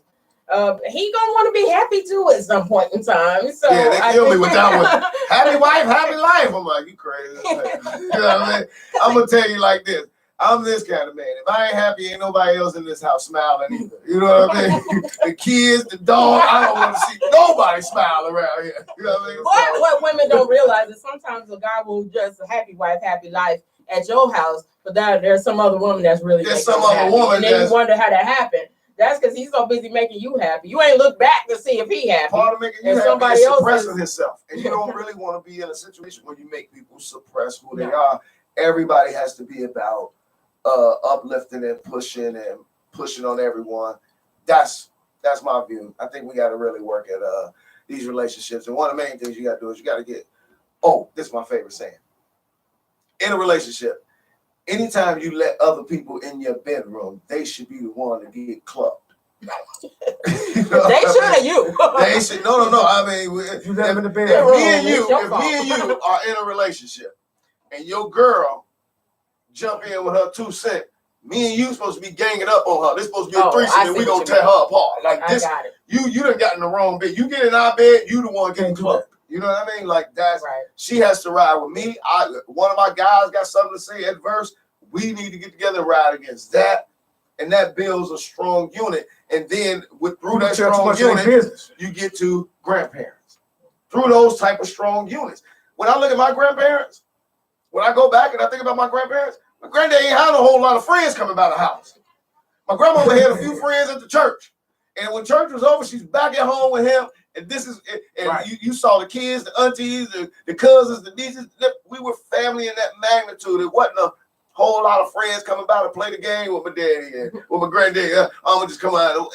He gonna want to be happy too at some point in time. So yeah, they kill me with that one. Happy wife, happy life. I'm like, you crazy. You know what I mean? I'm gonna tell you like this. I'm this kind of man. If I ain't happy, ain't nobody else in this house smiling either. You know what I mean? The kids, the dog, I don't want to see nobody smile around here. You know what I mean? What women don't realize is sometimes a guy will just happy wife, happy life at your house, but there's some other woman that's really there's some other happy. Woman. And then you wonder how that happened. That's because he's so busy making you happy. You ain't look back to see if he happy. Part of making you happy somebody is suppressing himself. And you don't really want to be in a situation where you make people suppress who they are. Everybody has to be about uplifting and pushing on everyone. That's my view. I think we got to really work at these relationships. And one of the main things you got to do is you got to get, this is my favorite saying. In a relationship, anytime you let other people in your bedroom, they should be the one to get clubbed. You know they should you. They should. No. I mean, if me and you are in a relationship, and your girl jump in with her 2 cents, me and you supposed to be ganging up on her. This supposed to be a threesome, and we gonna tear her apart. Like this, you done got in the wrong bed. You get in our bed, you the one getting clubbed. You know what I mean? Like that's right. She has to ride with me. One of my guys got something to say adverse. We need to get together and ride against that, and that builds a strong unit. And then through that strong unit, you get to grandparents. Through those type of strong units. When I look at my grandparents, when I go back and I think about my grandparents, my granddad ain't had a whole lot of friends coming by the house. My grandmother had a few friends at the church, and when church was over, she's back at home with him. And this is, and right. you saw the kids, the aunties, the cousins, the nieces. We were family in that magnitude. It wasn't a whole lot of friends coming by to play the game with my daddy and with my granddaddy. I'm gonna just come out.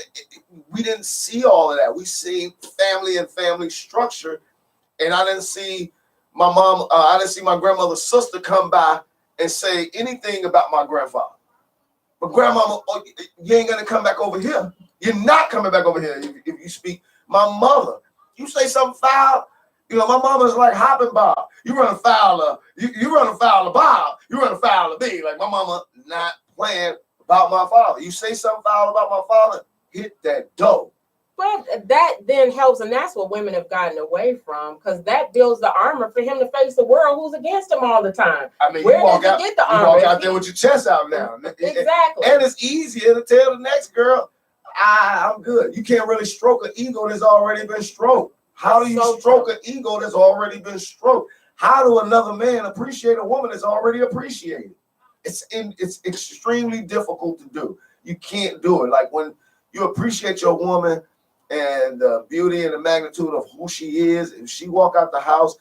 We didn't see all of that. We see family and family structure, and I didn't see my mom. I didn't see my grandmother's sister come by and say anything about my grandfather. But grandmama, you ain't gonna come back over here. You're not coming back over here if you speak. My mother, you say something foul. You know, my mama's like hopping Bob. You run afoul of you run afoul of Bob. You run afoul of me. Like my mama not playing about my father. You say something foul about my father, hit that dough. But that then helps, and that's what women have gotten away from, because that builds the armor for him to face the world who's against him all the time. I mean, where you walk does he get the armor? You walk out there with your chest out now. Exactly. And it's easier to tell the next girl, I'm good. You can't really stroke an ego that's already been stroked. How do you stroke an ego that's already been stroked? How do another man appreciate a woman that's already appreciated? It's extremely difficult to do. You can't do it. Like when you appreciate your woman and the beauty and the magnitude of who she is, if she walk out the house,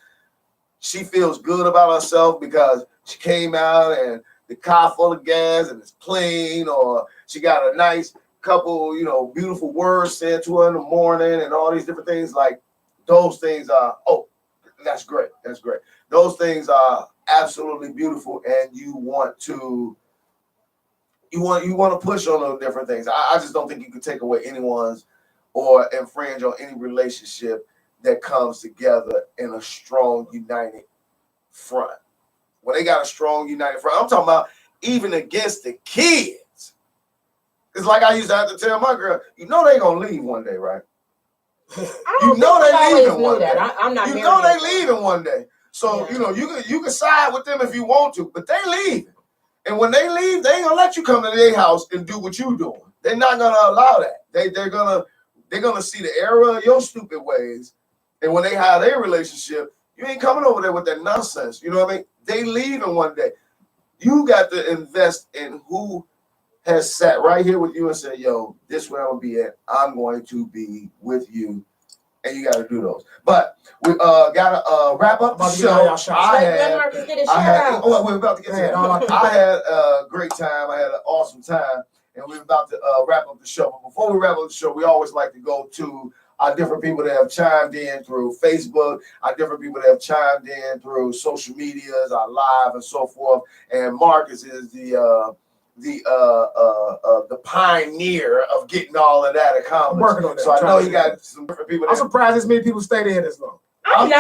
she feels good about herself because she came out and the car full of gas and it's clean, or she got a nice couple, beautiful words said to her in the morning and all these different things. Like those things are, that's great. That's great. Those things are absolutely beautiful, and you want to push on those different things. I just don't think you can take away anyone's or infringe on any relationship that comes together in a strong, united front. When they got a strong, united front, I'm talking about even against the kids. It's like I used to have to tell my girl, they gonna leave one day, right? They leaving one day. I'm not. They leaving one day. So you can side with them if you want to, but they leaving. And when they leave, they ain't gonna let you come to their house and do what you doing. They're not gonna allow that. They're gonna see the error of your stupid ways. And when they have their relationship, you ain't coming over there with that nonsense. You know what I mean? They leaving one day. You got to invest in who has sat right here with you and said, yo, this is where I'm gonna be at. I'm going to be with you. And you got to do those. But we gotta wrap up the show. We're about to get to that. I had a great time. I had an awesome time. And we're about to wrap up the show. But before we wrap up the show, we always like to go to our different people that have chimed in through Facebook, our different people that have chimed in through social medias, our live and so forth. And Marcus is the pioneer of getting all of that accomplished. I'm working on that. So I know you got some different people. I'm surprised as many people stayed in this long. I'm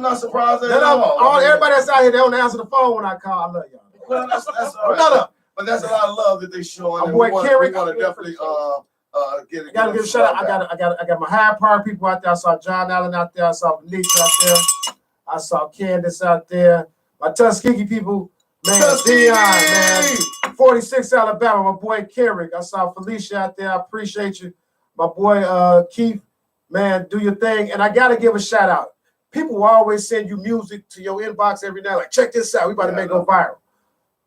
not surprised at all. Everybody that's out here, they don't answer the phone when I call. I love y'all. Well, that's all right. But that's a lot of love that they showing. My boy K.Ferg, we want to definitely I gotta give a shout out. I got my high power people out there. I saw John Allen out there. I saw Felicia out there. I saw Candace out there. My Tuskegee people, man, Dion, man, 46 Alabama. My boy K.Ferg. I saw Felicia out there. I appreciate you. My boy Keith, man, do your thing. And I gotta give a shout out. People will always send you music to your inbox every night. Like, check this out. We about to make it go viral.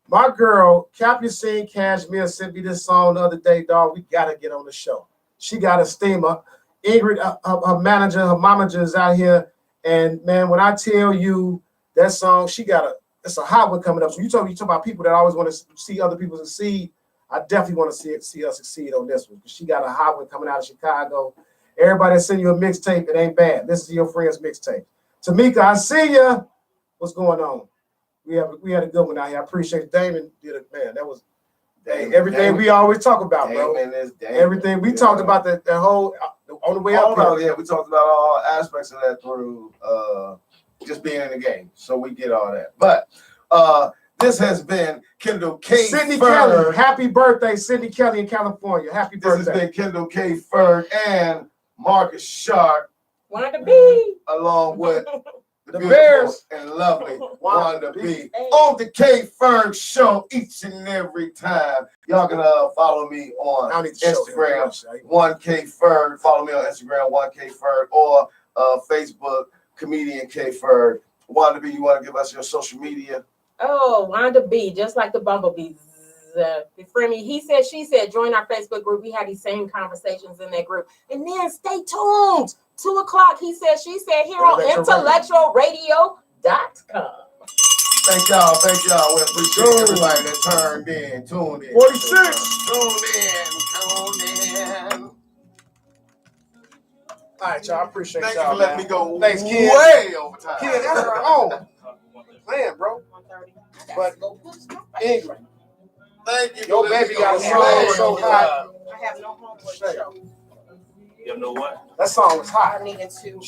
My girl, Capucine Cashmere, sent me this song the other day, dog. We got to get on the show. She got a steamer. Ingrid, her manager, her momager is out here. And, man, when I tell you that song, it's a hot one coming up. So you talk about people that always want to see other people succeed. I definitely want to see her succeed on this one. She got a hot one coming out of Chicago. Everybody that send you a mixtape, it ain't bad. Listen to your friend's mixtape. Tamika, I see ya. What's going on? We had a good one out here. I appreciate Damon did it, man. That was everything we always talk about, bro. Everything we talked about the whole on the way up here. Yeah, we talked about all aspects of that through just being in the game. So we get all that. But this has been Kendall K. Sydney Kelly. Happy birthday, Sydney Kelly in California. Happy birthday. This has been Kendall K.Ferg and Marcus Sharp. Wanda B. Along with the Bears and lovely Wanda B. On the K.Ferg show each and every time. Y'all can follow me on Instagram, 1K.Ferg. Follow me on Instagram, 1K.Ferg, or Facebook, Comedian K.Ferg. Wanda B, you want to give us your social media? Oh, Wanda B, just like the bumblebees. For me, he said, she said, join our Facebook group. We had these same conversations in that group. And then stay tuned. 2:00, he said, she said, here on IntellectualRadio.com. Thank y'all. We appreciate everybody that tuned in. 46. Tuned in. All right, y'all. I appreciate Thank y'all. you for letting me go Thanks, kid. way over time. Kid, that's our own. Man, bro. But Ingrid, thank you. Your baby got a song so hot. I have no home for the show. You know what? That song was hot. I needed to.